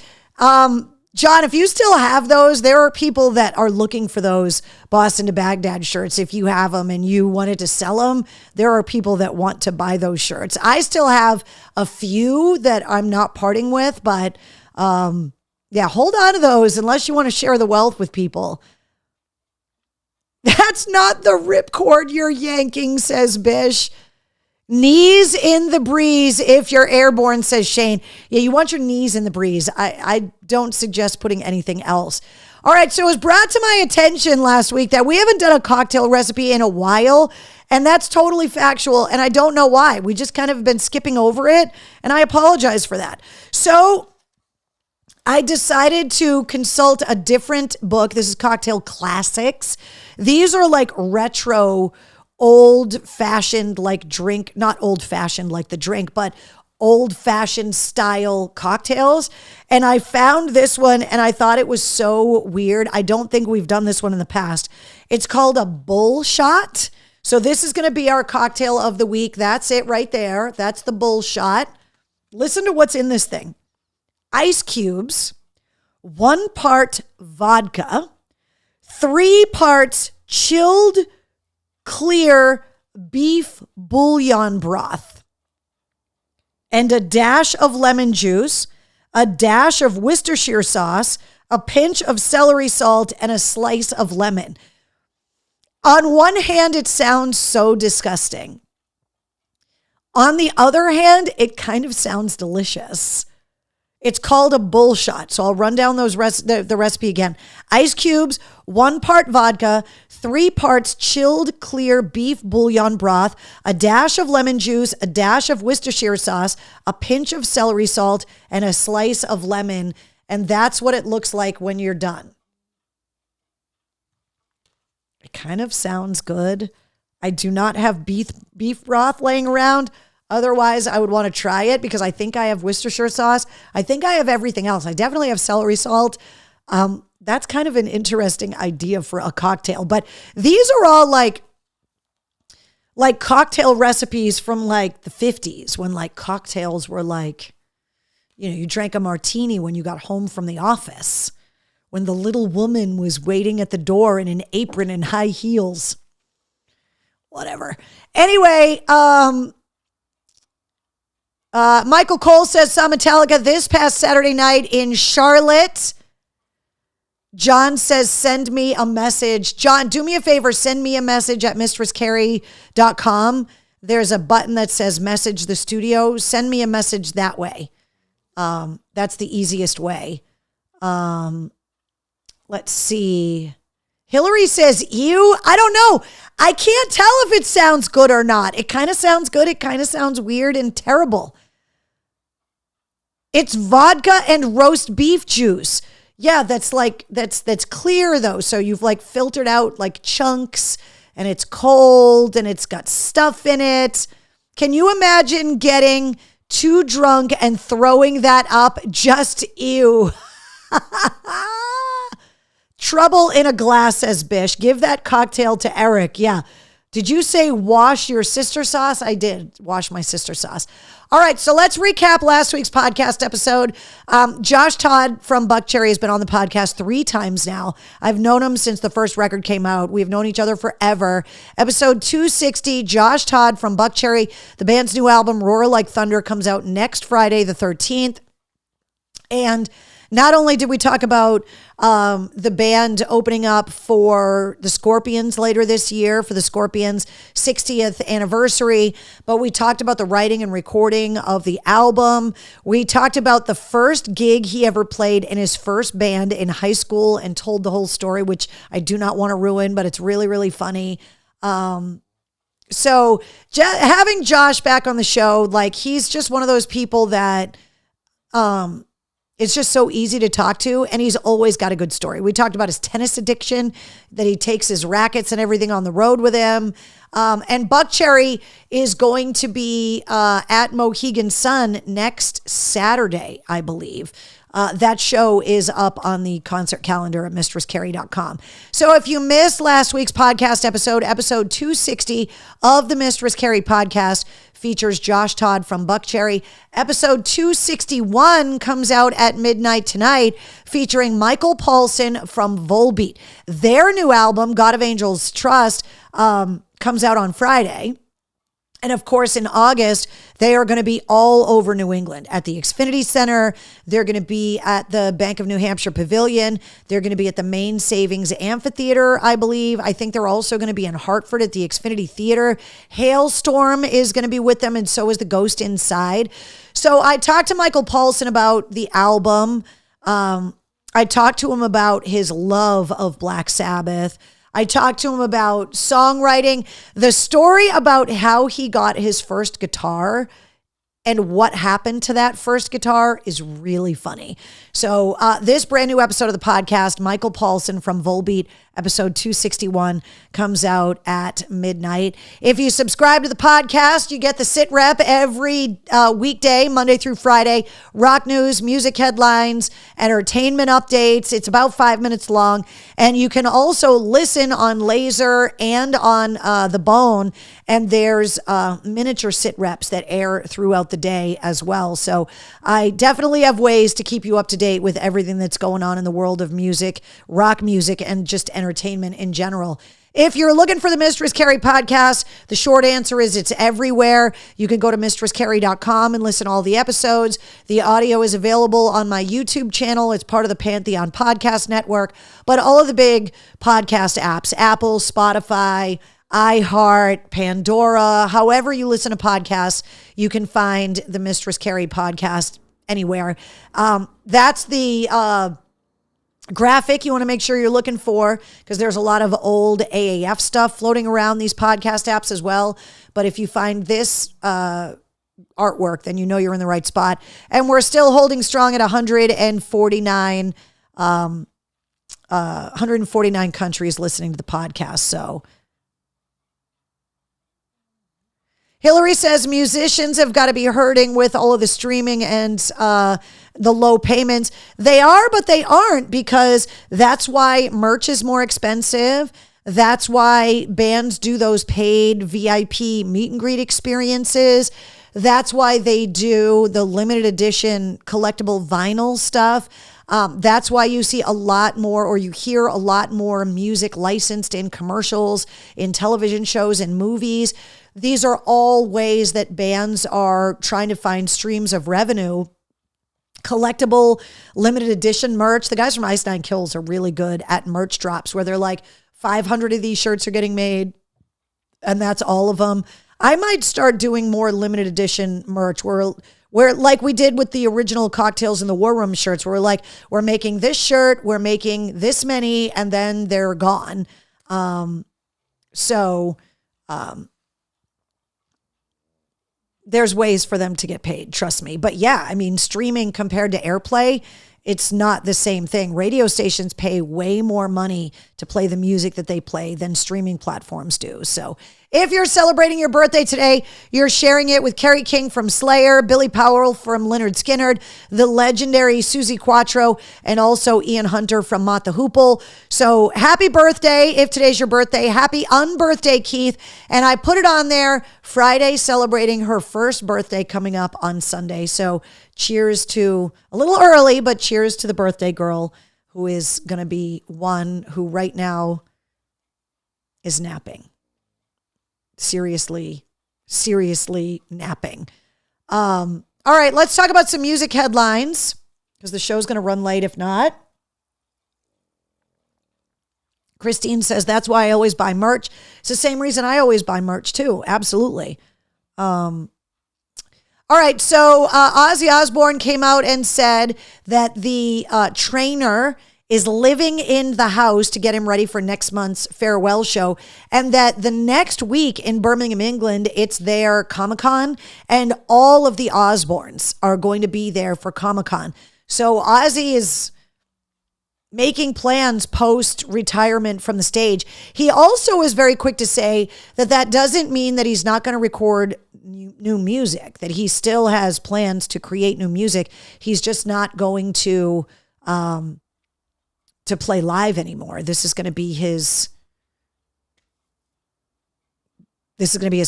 John, if you still have those, there are people that are looking for those Boston to Baghdad shirts. If you have them and you wanted to sell them, there are people that want to buy those shirts. I still have a few that I'm not parting with, but yeah, hold on to those unless you want to share the wealth with people. That's not the ripcord you're yanking, says Bish. Knees in the breeze if you're airborne, says Shane. Yeah, you want your knees in the breeze. I don't suggest putting anything else. All right, so it was brought to my attention last week that we haven't done a cocktail recipe in a while, and that's totally factual, and I don't know why. We just kind of been skipping over it, and I apologize for that. So I decided to consult a different book. This is Cocktail Classics. These are like retro, old-fashioned like drink, not old-fashioned like the drink, but old-fashioned style cocktails. And I found this one and I thought it was so weird. I don't think we've done this one in the past. It's called a bull shot. So this is going to be our cocktail of the week. That's it right there. That's the bull shot. Listen to what's in this thing. Ice cubes, 1 part vodka, 3 parts chilled clear beef bouillon broth, and a dash of lemon juice, a dash of Worcestershire sauce, a pinch of celery salt, and a slice of lemon. On one hand, it sounds so disgusting. On the other hand, it kind of sounds delicious. It's called a bull shot. So I'll run down those the recipe again. Ice cubes, 1 part vodka, 3 parts chilled clear beef bouillon broth, a dash of lemon juice, a dash of Worcestershire sauce, a pinch of celery salt, and a slice of lemon. And that's what it looks like when you're done. It kind of sounds good. I do not have beef broth laying around. Otherwise, I would want to try it because I think I have Worcestershire sauce. I think I have everything else. I definitely have celery salt. That's kind of an interesting idea for a cocktail. But these are all like cocktail recipes from like the 50s when like cocktails were like, you know, you drank a martini when you got home from the office, when the little woman was waiting at the door in an apron and high heels. Whatever. Anyway, Michael Cole says, saw Metallica this past Saturday night in Charlotte. John says, send me a message. John, do me a favor. Send me a message at mistresscarrie.com. There's a button that says message the studio. Send me a message that way. That's the easiest way. Let's see. Hillary says, ew, I don't know. I can't tell if it sounds good or not. It kind of sounds good. It kind of sounds weird and terrible. It's vodka and roast beef juice. Yeah, that's clear though. So you've like filtered out like chunks and it's cold and it's got stuff in it. Can you imagine getting too drunk and throwing that up? Just ew. Trouble in a glass, says Bish. Give that cocktail to Eric. Yeah. Did you say wash your sister sauce? I did wash my sister sauce. All right, so let's recap last week's podcast episode. Josh Todd from Buckcherry has been on the podcast 3 times now. I've known him since the first record came out. We've known each other forever. Episode 260, Josh Todd from Buckcherry. The band's new album, Roar Like Thunder, comes out next Friday, the 13th. And not only did we talk about the band opening up for the Scorpions later this year for the Scorpions 60th anniversary, but we talked about the writing and recording of the album. We talked about the first gig he ever played in his first band in high school and told the whole story, which I do not want to ruin, but it's really, really funny. So having Josh back on the show, like he's just one of those people that it's just so easy to talk to, and he's always got a good story. We talked about his tennis addiction, that he takes his rackets and everything on the road with him. And Buckcherry is going to be at Mohegan Sun next Saturday, I believe. That show is up on the concert calendar at mistresscarrie.com. So if you missed last week's podcast episode 260 of the Mistress Carrie podcast features Josh Todd from Buckcherry. Episode 261 comes out at midnight tonight featuring Michael Paulson from Volbeat. Their new album, God of Angels Trust, comes out on Friday. And of course, in August, they are going to be all over New England at the Xfinity Center. They're going to be at the Bank of New Hampshire Pavilion. They're going to be at the Maine Savings Amphitheater, I believe. I think they're also going to be in Hartford at the Xfinity Theater. Hailstorm is going to be with them, and so is The Ghost Inside. So I talked to Michael Paulson about the album. I talked to him about his love of Black Sabbath. I talked to him about songwriting, the story about how he got his first guitar and what happened to that first guitar is really funny. So this brand new episode of the podcast, Michael Paulson from Volbeat, episode 261, comes out at midnight. If you subscribe to the podcast, you get the sit rep every weekday, Monday through Friday, rock news, music headlines, entertainment updates. It's about 5 minutes long. And you can also listen on Laser and on The Bone. And there's miniature sit reps that air throughout the day as well. So I definitely have ways to keep you up to date with everything that's going on in the world of music, rock music, and just entertainment in general. If you're looking for the Mistress Carrie podcast, the short answer is it's everywhere. You can go to mistresscarrie.com and listen to all the episodes. The audio is available on my YouTube channel. It's part of the Pantheon Podcast Network, but all of the big podcast apps, Apple, Spotify, iHeart, Pandora, however you listen to podcasts, you can find the Mistress Carrie podcast anywhere. That's the graphic you want to make sure you're looking for, because there's a lot of old AAF stuff floating around these podcast apps as well. But if you find this artwork, then you know you're in the right spot. And we're still holding strong at 149 countries listening to the podcast. So Hillary says musicians have got to be hurting with all of the streaming and the low payments. They are, but they aren't, because that's why merch is more expensive. That's why bands do those paid VIP meet and greet experiences. That's why they do the limited edition collectible vinyl stuff. That's why you see a lot more, or you hear a lot more music licensed in commercials, in television shows, and movies. These are all ways that bands are trying to find streams of revenue. Collectible, limited edition merch. The guys from Ice Nine Kills are really good at merch drops where they're like, 500 of these shirts are getting made, and that's all of them. I might start doing more limited edition merch where like we did with the original Cocktails in the War Room shirts, where we're making this shirt, we're making this many, and then they're gone. There's ways for them to get paid, trust me. But yeah, I mean, streaming compared to airplay, it's not the same thing. Radio stations pay way more money to play the music that they play than streaming platforms do. So if you're celebrating your birthday today, you're sharing it with Kerry King from Slayer, Billy Powell from Lynyrd Skynyrd, the legendary Suzi Quatro, and also Ian Hunter from Mott the Hoople. So happy birthday if today's your birthday. Happy unbirthday, Keith. And I put it on there Friday, celebrating her first birthday coming up on Sunday. So cheers to, a little early, but cheers to the birthday girl, who is going to be one who right now is napping. Seriously napping. All right, let's talk about some music headlines, because the show's going to run late if not. Christine says, that's why I always buy merch. It's the same reason I always buy merch too. Absolutely. All right, so Ozzy Osbourne came out and said that the trainer is living in the house to get him ready for next month's farewell show, and that the next week in Birmingham, England, it's their Comic-Con, and all of the Osbournes are going to be there for Comic-Con. So Ozzy is making plans post-retirement from the stage. He also is very quick to say that that doesn't mean that he's not going to record new music, that he still has plans to create new music. He's just not going to play live anymore. This is going to be his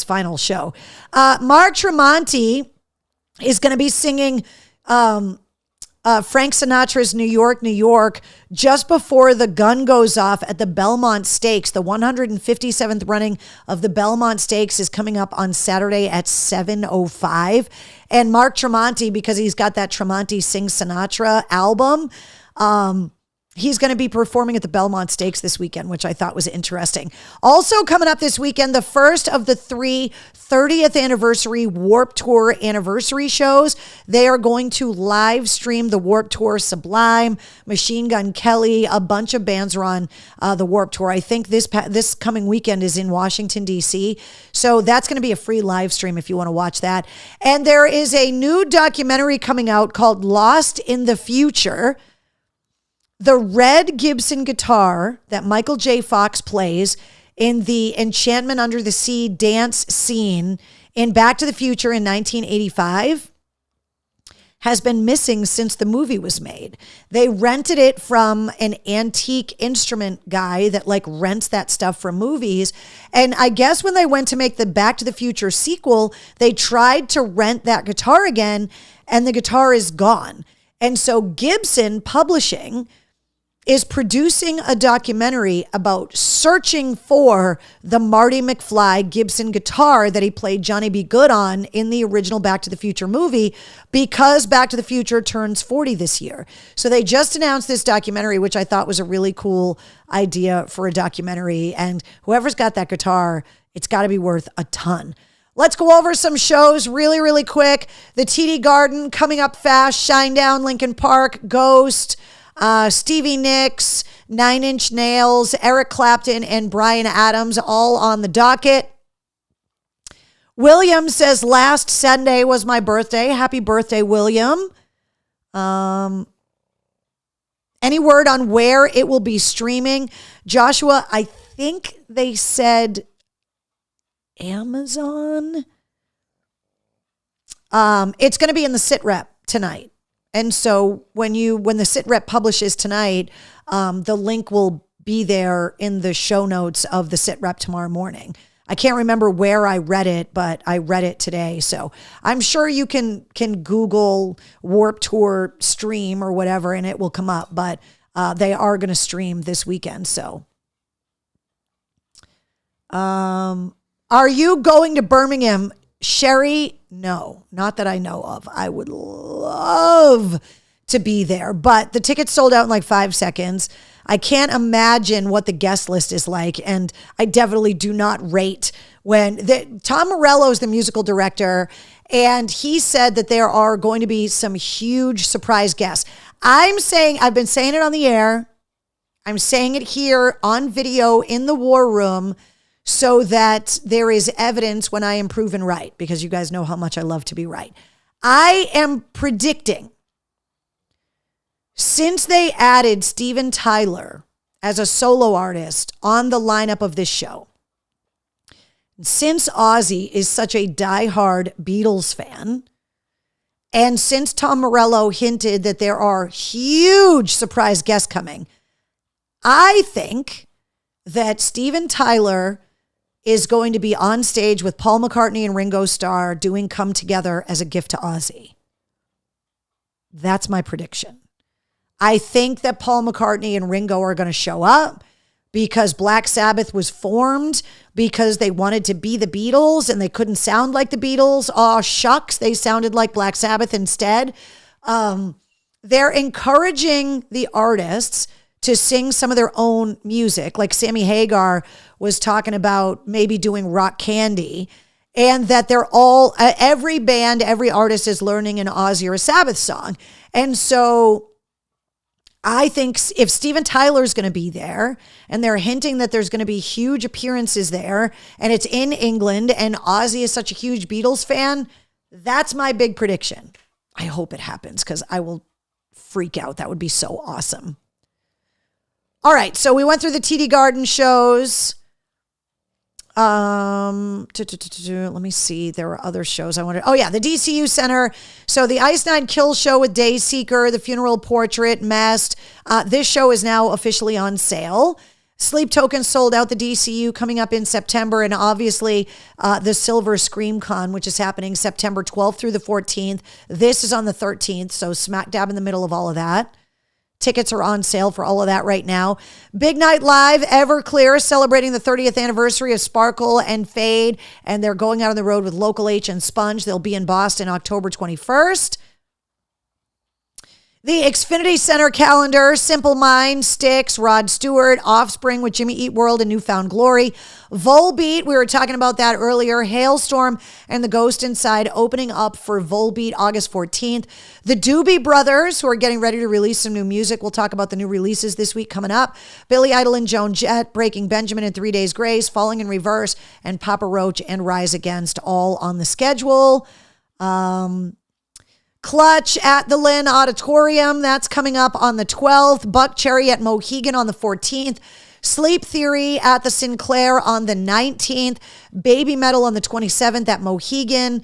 final show. Mark Tremonti is going to be singing Frank Sinatra's New York, New York, just before the gun goes off at the Belmont Stakes. The 157th running of the Belmont Stakes is coming up on Saturday at 7:05. And Mark Tremonti, because he's got that Tremonti Sing Sinatra album, he's going to be performing at the Belmont Stakes this weekend, which I thought was interesting. Also coming up this weekend, the first of the 3 30th anniversary Warped Tour anniversary shows. They are going to live stream the Warped Tour. Sublime, Machine Gun Kelly, a bunch of bands are on the Warped Tour. I think this coming weekend is in Washington, D.C. So that's going to be a free live stream if you want to watch that. And there is a new documentary coming out called Lost in the Future. The red Gibson guitar that Michael J. Fox plays in the Enchantment Under the Sea dance scene in Back to the Future in 1985 has been missing since the movie was made. They rented it from an antique instrument guy that like rents that stuff from movies. And I guess when they went to make the Back to the Future sequel, they tried to rent that guitar again and the guitar is gone. And so Gibson Publishing is producing a documentary about searching for the Marty McFly Gibson guitar that he played Johnny B. Good on in the original Back to the Future movie, because Back to the Future turns 40 this year. So they just announced this documentary, which I thought was a really cool idea for a documentary. And whoever's got that guitar, it's got to be worth a ton. Let's go over some shows really, really quick. The TD Garden coming up fast. Shinedown, Lincoln Park, Ghost, Stevie Nicks, Nine Inch Nails, Eric Clapton, and Bryan Adams all on the docket. William says last Sunday was my birthday. Happy birthday, William. Any word on where it will be streaming? Joshua, I think they said Amazon. It's going to be in the SITREP tonight. And so when the SITREP publishes tonight, the link will be there in the show notes of the SITREP tomorrow morning. I can't remember where I read it, but I read it today. So I'm sure you can Google Warped Tour stream or whatever, and it will come up. But they are going to stream this weekend. So, are you going to Birmingham, Sherry? No, not that I know of. I would love to be there, but the tickets sold out in like 5 seconds. I can't imagine what the guest list is like, and I definitely do not rate Tom Morello is the musical director, and he said that there are going to be some huge surprise guests. I've been saying it on the air. I'm saying it here on video in the war room, so that there is evidence when I am proven right, because you guys know how much I love to be right. I am predicting, since they added Steven Tyler as a solo artist on the lineup of this show, since Ozzy is such a diehard Beatles fan, and since Tom Morello hinted that there are huge surprise guests coming, I think that Steven Tyler is going to be on stage with Paul McCartney and Ringo Starr doing Come Together as a gift to Ozzy. That's my prediction. I think that Paul McCartney and Ringo are going to show up because Black Sabbath was formed because they wanted to be the Beatles and they couldn't sound like the Beatles. Aw, shucks, they sounded like Black Sabbath instead. They're encouraging the artists to sing some of their own music. Like Sammy Hagar was talking about maybe doing Rock Candy, and that they're all, every band, every artist is learning an Ozzy or a Sabbath song. And so I think if Steven Tyler's going to be there, and they're hinting that there's going to be huge appearances there, and it's in England, and Ozzy is such a huge Beatles fan, that's my big prediction. I hope it happens, because I will freak out. That would be so awesome. All right, so we went through the TD Garden shows. Let me see. There were other shows I wanted. Oh, yeah, the DCU Center. So the Ice Nine Kills show with Dayseeker, The Funeral Portrait, Mest. This show is now officially on sale. Sleep Token sold out the DCU coming up in September, and obviously the Silver Scream Con, which is happening September 12th through the 14th. This is on the 13th, so smack dab in the middle of all of that. Tickets are on sale for all of that right now. Big Night Live, Everclear, celebrating the 30th anniversary of Sparkle and Fade, and they're going out on the road with Local H and Sponge. They'll be in Boston October 21st. The Xfinity Center calendar, Simple Minds, Styx, Rod Stewart, Offspring with Jimmy Eat World and Newfound Glory. Volbeat, we were talking about that earlier. Hailstorm and The Ghost Inside opening up for Volbeat August 14th. The Doobie Brothers, who are getting ready to release some new music. We'll talk about the new releases this week coming up. Billy Idol and Joan Jett, Breaking Benjamin and 3 Days Grace, Falling in Reverse, and Papa Roach and Rise Against, all on the schedule. Clutch at the Lynn Auditorium, that's coming up on the 12th. Buck Cherry at Mohegan on the 14th. Sleep Theory at the Sinclair on the 19th. Baby Metal on the 27th at Mohegan.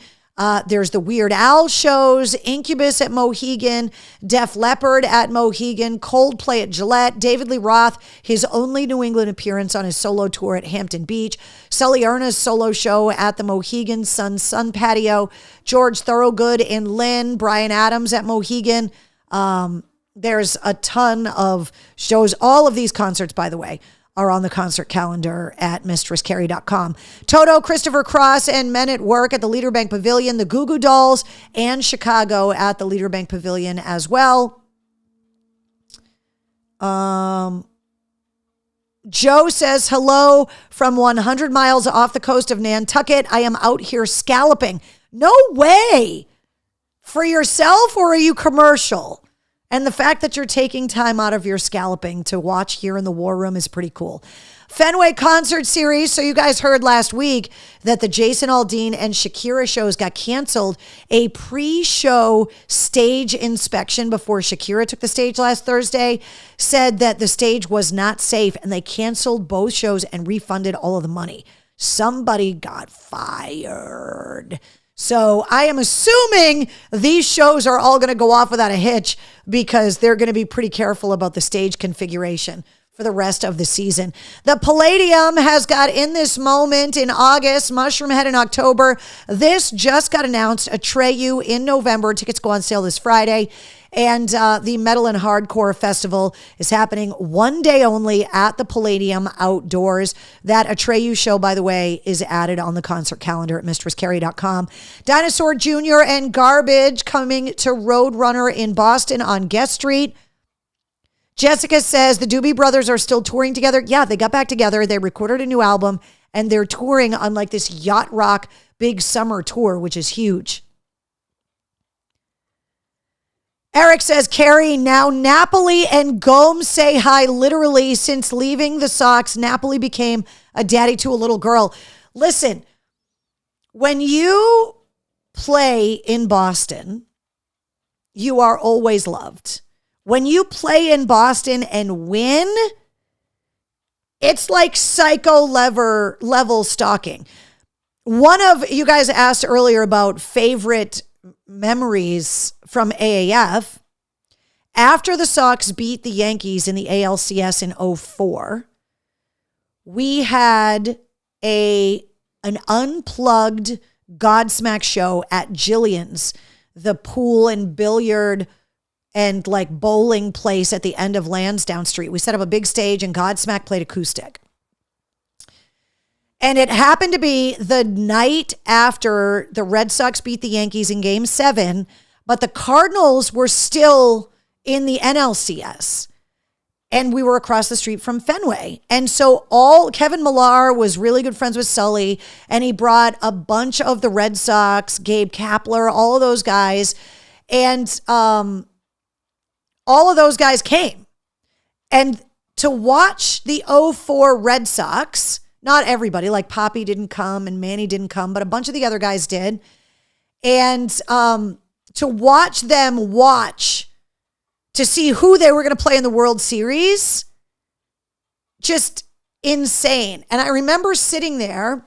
There's the Weird Al shows, Incubus at Mohegan, Def Leppard at Mohegan, Coldplay at Gillette, David Lee Roth, his only New England appearance on his solo tour at Hampton Beach, Sully Erna's solo show at the Mohegan Sun Patio, George Thorogood in Lynn, Brian Adams at Mohegan. There's a ton of shows. All of these concerts, by the way, are on the concert calendar at mistresscarrie.com. Toto, Christopher Cross, and Men at Work at the Leader Bank Pavilion, the Goo Goo Dolls, and Chicago at the Leader Bank Pavilion as well. Joe says, hello from 100 miles off the coast of Nantucket. I am out here scalloping. No way. For yourself, or are you commercial? And the fact that you're taking time out of your scalloping to watch here in the War Room is pretty cool. Fenway Concert Series. So you guys heard last week that the Jason Aldean and Shakira shows got canceled. A pre-show stage inspection before Shakira took the stage last Thursday said that the stage was not safe, and they canceled both shows and refunded all of the money. Somebody got fired. So I am assuming these shows are all going to go off without a hitch, because they're going to be pretty careful about the stage configuration for the rest of the season. The Palladium has got In This Moment in August, Mushroom Head in October. This just got announced, Atreyu in November. Tickets go on sale this Friday. And the Metal and Hardcore Festival is happening one day only at the Palladium outdoors. That Atreyu show, by the way, is added on the concert calendar at mistresscarrie.com. Dinosaur Jr. and Garbage coming to Roadrunner in Boston on Guest Street. Jessica says the Doobie Brothers are still touring together. Yeah, they got back together. They recorded a new album, and they're touring on like this yacht rock big summer tour, which is huge. Eric says, Carrie, now Napoli and Gomes say hi literally. Since leaving the Sox, Napoli became a daddy to a little girl. Listen, when you play in Boston, you are always loved. When you play in Boston and win, it's like psycho level stalking. One of you guys asked earlier about favorite memories from AAF. After the Sox beat the Yankees in the ALCS in 2004, we had an unplugged Godsmack show at Jillian's, the pool and billiard and like bowling place at the end of Lansdowne Street. We set up a big stage and Godsmack played acoustic. And it happened to be the night after the Red Sox beat the Yankees in Game 7, but the Cardinals were still in the NLCS. And we were across the street from Fenway. And so Kevin Millar was really good friends with Sully, and he brought a bunch of the Red Sox, Gabe Kapler, all of those guys. And all of those guys came. And to watch the 2004 Red Sox, not everybody, like Poppy didn't come and Manny didn't come, but a bunch of the other guys did. And to watch them to see who they were going to play in the World Series, just insane. And I remember sitting there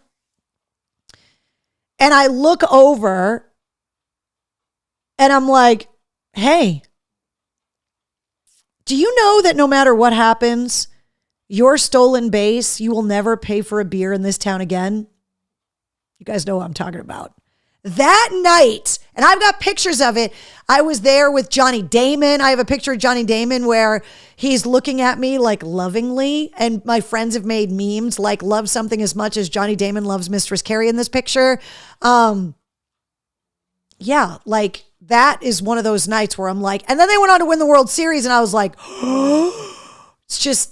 and I look over and I'm like, hey, do you know that no matter what happens, your stolen base, you will never pay for a beer in this town again. You guys know what I'm talking about. That night, and I've got pictures of it, I was there with Johnny Damon. I have a picture of Johnny Damon where he's looking at me like lovingly, and my friends have made memes like love something as much as Johnny Damon loves Mistress Carrie in this picture. Yeah, like that is one of those nights where I'm like, and then they went on to win the World Series, and I was like, it's just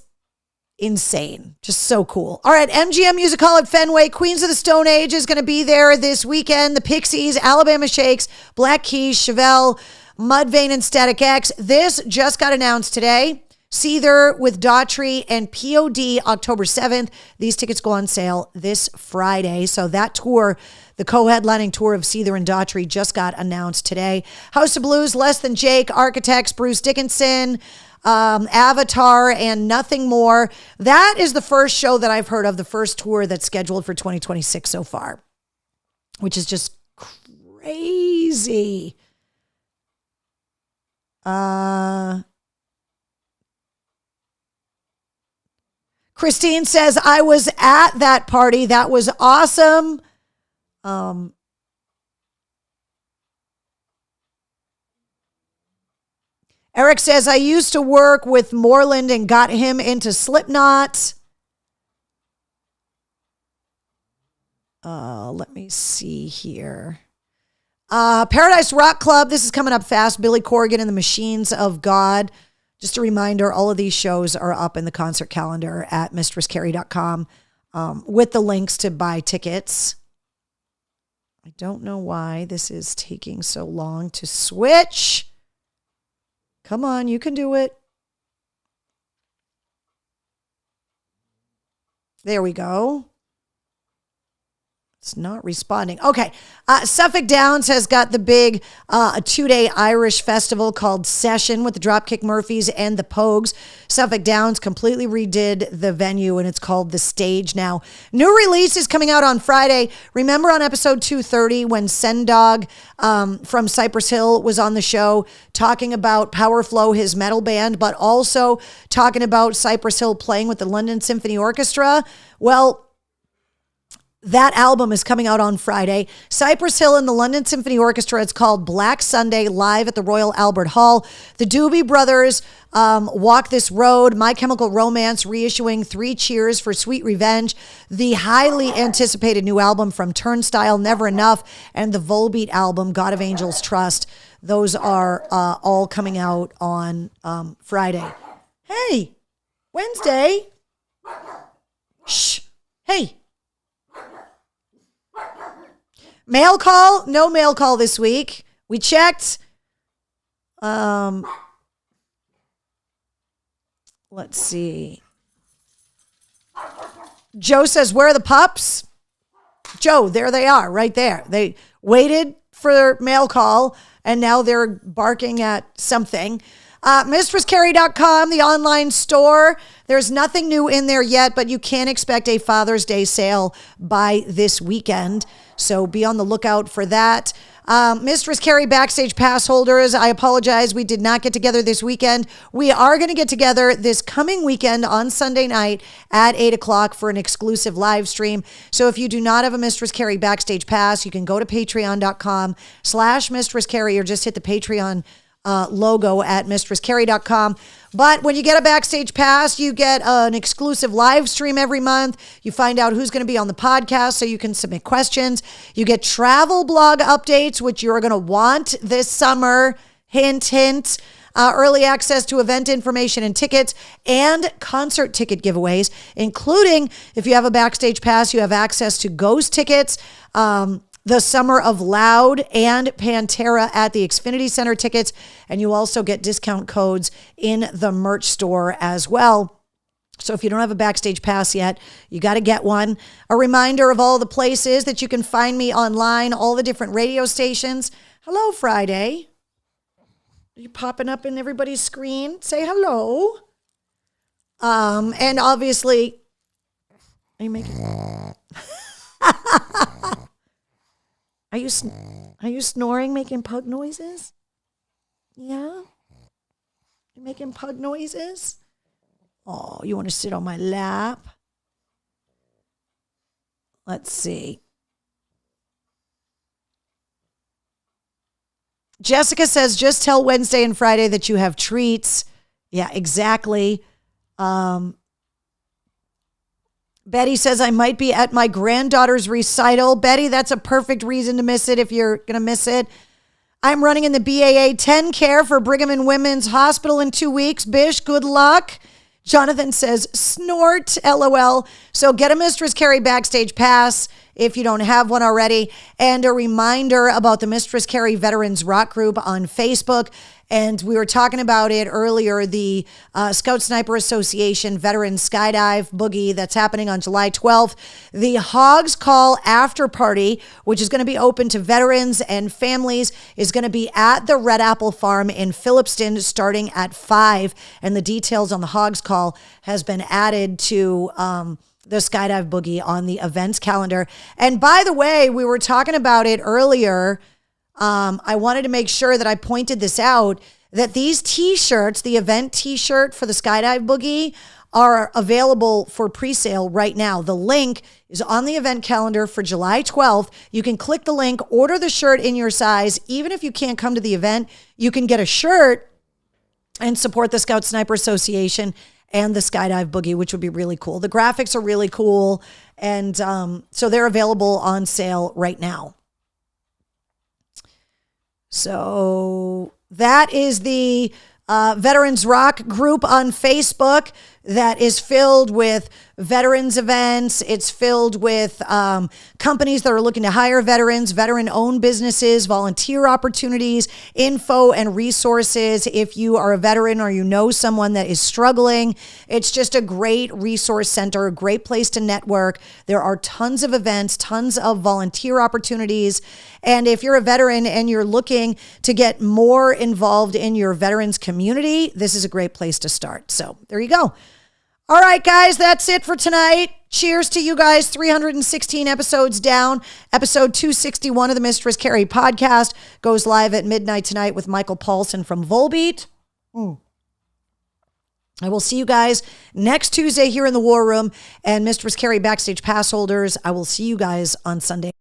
insane. Just so cool. All right, MGM Music Hall at Fenway. Queens of the Stone Age is going to be there this weekend. The Pixies, Alabama Shakes, Black Keys, Chevelle, Mudvayne, and Static X. This just got announced today. Seether with Daughtry and POD October 7th. These tickets go on sale this Friday. So that tour, the co-headlining tour of Seether and Daughtry, just got announced today. House of Blues, Less Than Jake, Architects, Bruce Dickinson, Avatar, and Nothing More. That is the first show that I've heard of, the first tour that's scheduled for 2026 so far, which is just crazy. Christine says, I was at that party. That was awesome. Eric says, I used to work with Moreland and got him into Slipknot. Let me see here. Paradise Rock Club. This is coming up fast. Billy Corgan and the Machines of God. Just a reminder, all of these shows are up in the concert calendar at mistresscarrie.com with the links to buy tickets. I don't know why this is taking so long to switch. Come on, you can do it. There we go. It's not responding. Okay. Suffolk Downs has got the big 2-day Irish festival called Session with the Dropkick Murphys and the Pogues. Suffolk Downs completely redid the venue, and it's called The Stage now. New release is coming out on Friday. Remember on episode 230 when Sendog from Cypress Hill was on the show talking about Power Flow, his metal band, but also talking about Cypress Hill playing with the London Symphony Orchestra? Well, that album is coming out on Friday. Cypress Hill and the London Symphony Orchestra. It's called Black Sunday, live at the Royal Albert Hall. The Doobie Brothers, Walk This Road. My Chemical Romance reissuing 3 Cheers for Sweet Revenge. The highly anticipated new album from Turnstile, Never Enough. And the Volbeat album, God of Angels Trust. Those are all coming out on Friday. Hey, Wednesday. Shh. Hey. Mail call? No mail call this week. We checked. Let's see. Joe says, where are the pups? Joe, there they are, right there. They waited for mail call, and now they're barking at something. MistressCarrie.com, the online store. There's nothing new in there yet, but you can expect a Father's Day sale by this weekend. So be on the lookout for that. Mistress Carrie Backstage Pass holders, I apologize. We did not get together this weekend. We are going to get together this coming weekend on Sunday night at 8 o'clock for an exclusive live stream. So if you do not have a Mistress Carrie Backstage Pass, you can go to patreon.com/Mistress Carrie or just hit the Patreon logo at mistresscarrie.com. But when you get a Backstage Pass, you get an exclusive live stream every month. You find out who's going to be on the podcast so you can submit questions. You get travel blog updates, which you're going to want this summer. Hint, hint. Early access to event information and tickets, and concert ticket giveaways, including if you have a Backstage Pass, you have access to Ghost tickets, the Summer of Loud and Pantera at the Xfinity Center tickets, and you also get discount codes in the merch store as well. So if you don't have a Backstage Pass yet, you got to get one. A reminder of all the places that you can find me online, all the different radio stations. Hello, Friday. Are you popping up in everybody's screen? Say hello. And obviously, are you making... Are you snoring, making pug noises? Yeah? You making pug noises? Oh, you want to sit on my lap? Let's see. Jessica says, just tell Wednesday and Friday that you have treats. Yeah, exactly. Betty says, I might be at my granddaughter's recital. Betty, that's a perfect reason to miss it if you're going to miss it. I'm running in the BAA 10 care for Brigham and Women's Hospital in 2 weeks. Bish, good luck. Jonathan says, snort, LOL. So get a Mistress Carrie Backstage Pass if you don't have one already. And a reminder about the Mistress Carrie Veterans Rock Group on Facebook. And we were talking about it earlier, the Scout Sniper Association Veteran Skydive Boogie that's happening on July 12th. The Hogs Call After Party, which is going to be open to veterans and families, is going to be at the Red Apple Farm in Phillipston starting at 5. And the details on the Hogs Call has been added to the Skydive Boogie on the events calendar. And by the way, we were talking about it earlier. I wanted to make sure that I pointed this out, that these t-shirts, the event t-shirt for the Skydive Boogie, are available for pre-sale right now. The link is on the event calendar for July 12th. You can click the link, order the shirt in your size. Even if you can't come to the event, you can get a shirt and support the Scout Sniper Association and the Skydive Boogie, which would be really cool. The graphics are really cool. And so they're available on sale right now. So that is the Veterans Rock group on Facebook that is filled with veterans events. It's filled with companies that are looking to hire veterans, veteran-owned businesses, volunteer opportunities, info and resources. If you are a veteran or you know someone that is struggling, it's just a great resource center, a great place to network. There are tons of events, tons of volunteer opportunities. And if you're a veteran and you're looking to get more involved in your veterans community, this is a great place to start. So there you go. All right, guys, that's it for tonight. Cheers to you guys. 316 episodes down. Episode 261 of the Mistress Carrie podcast goes live at midnight tonight with Michael Paulson from Volbeat. I will see you guys next Tuesday here in the War Room. And Mistress Carrie Backstage Pass holders, I will see you guys on Sunday.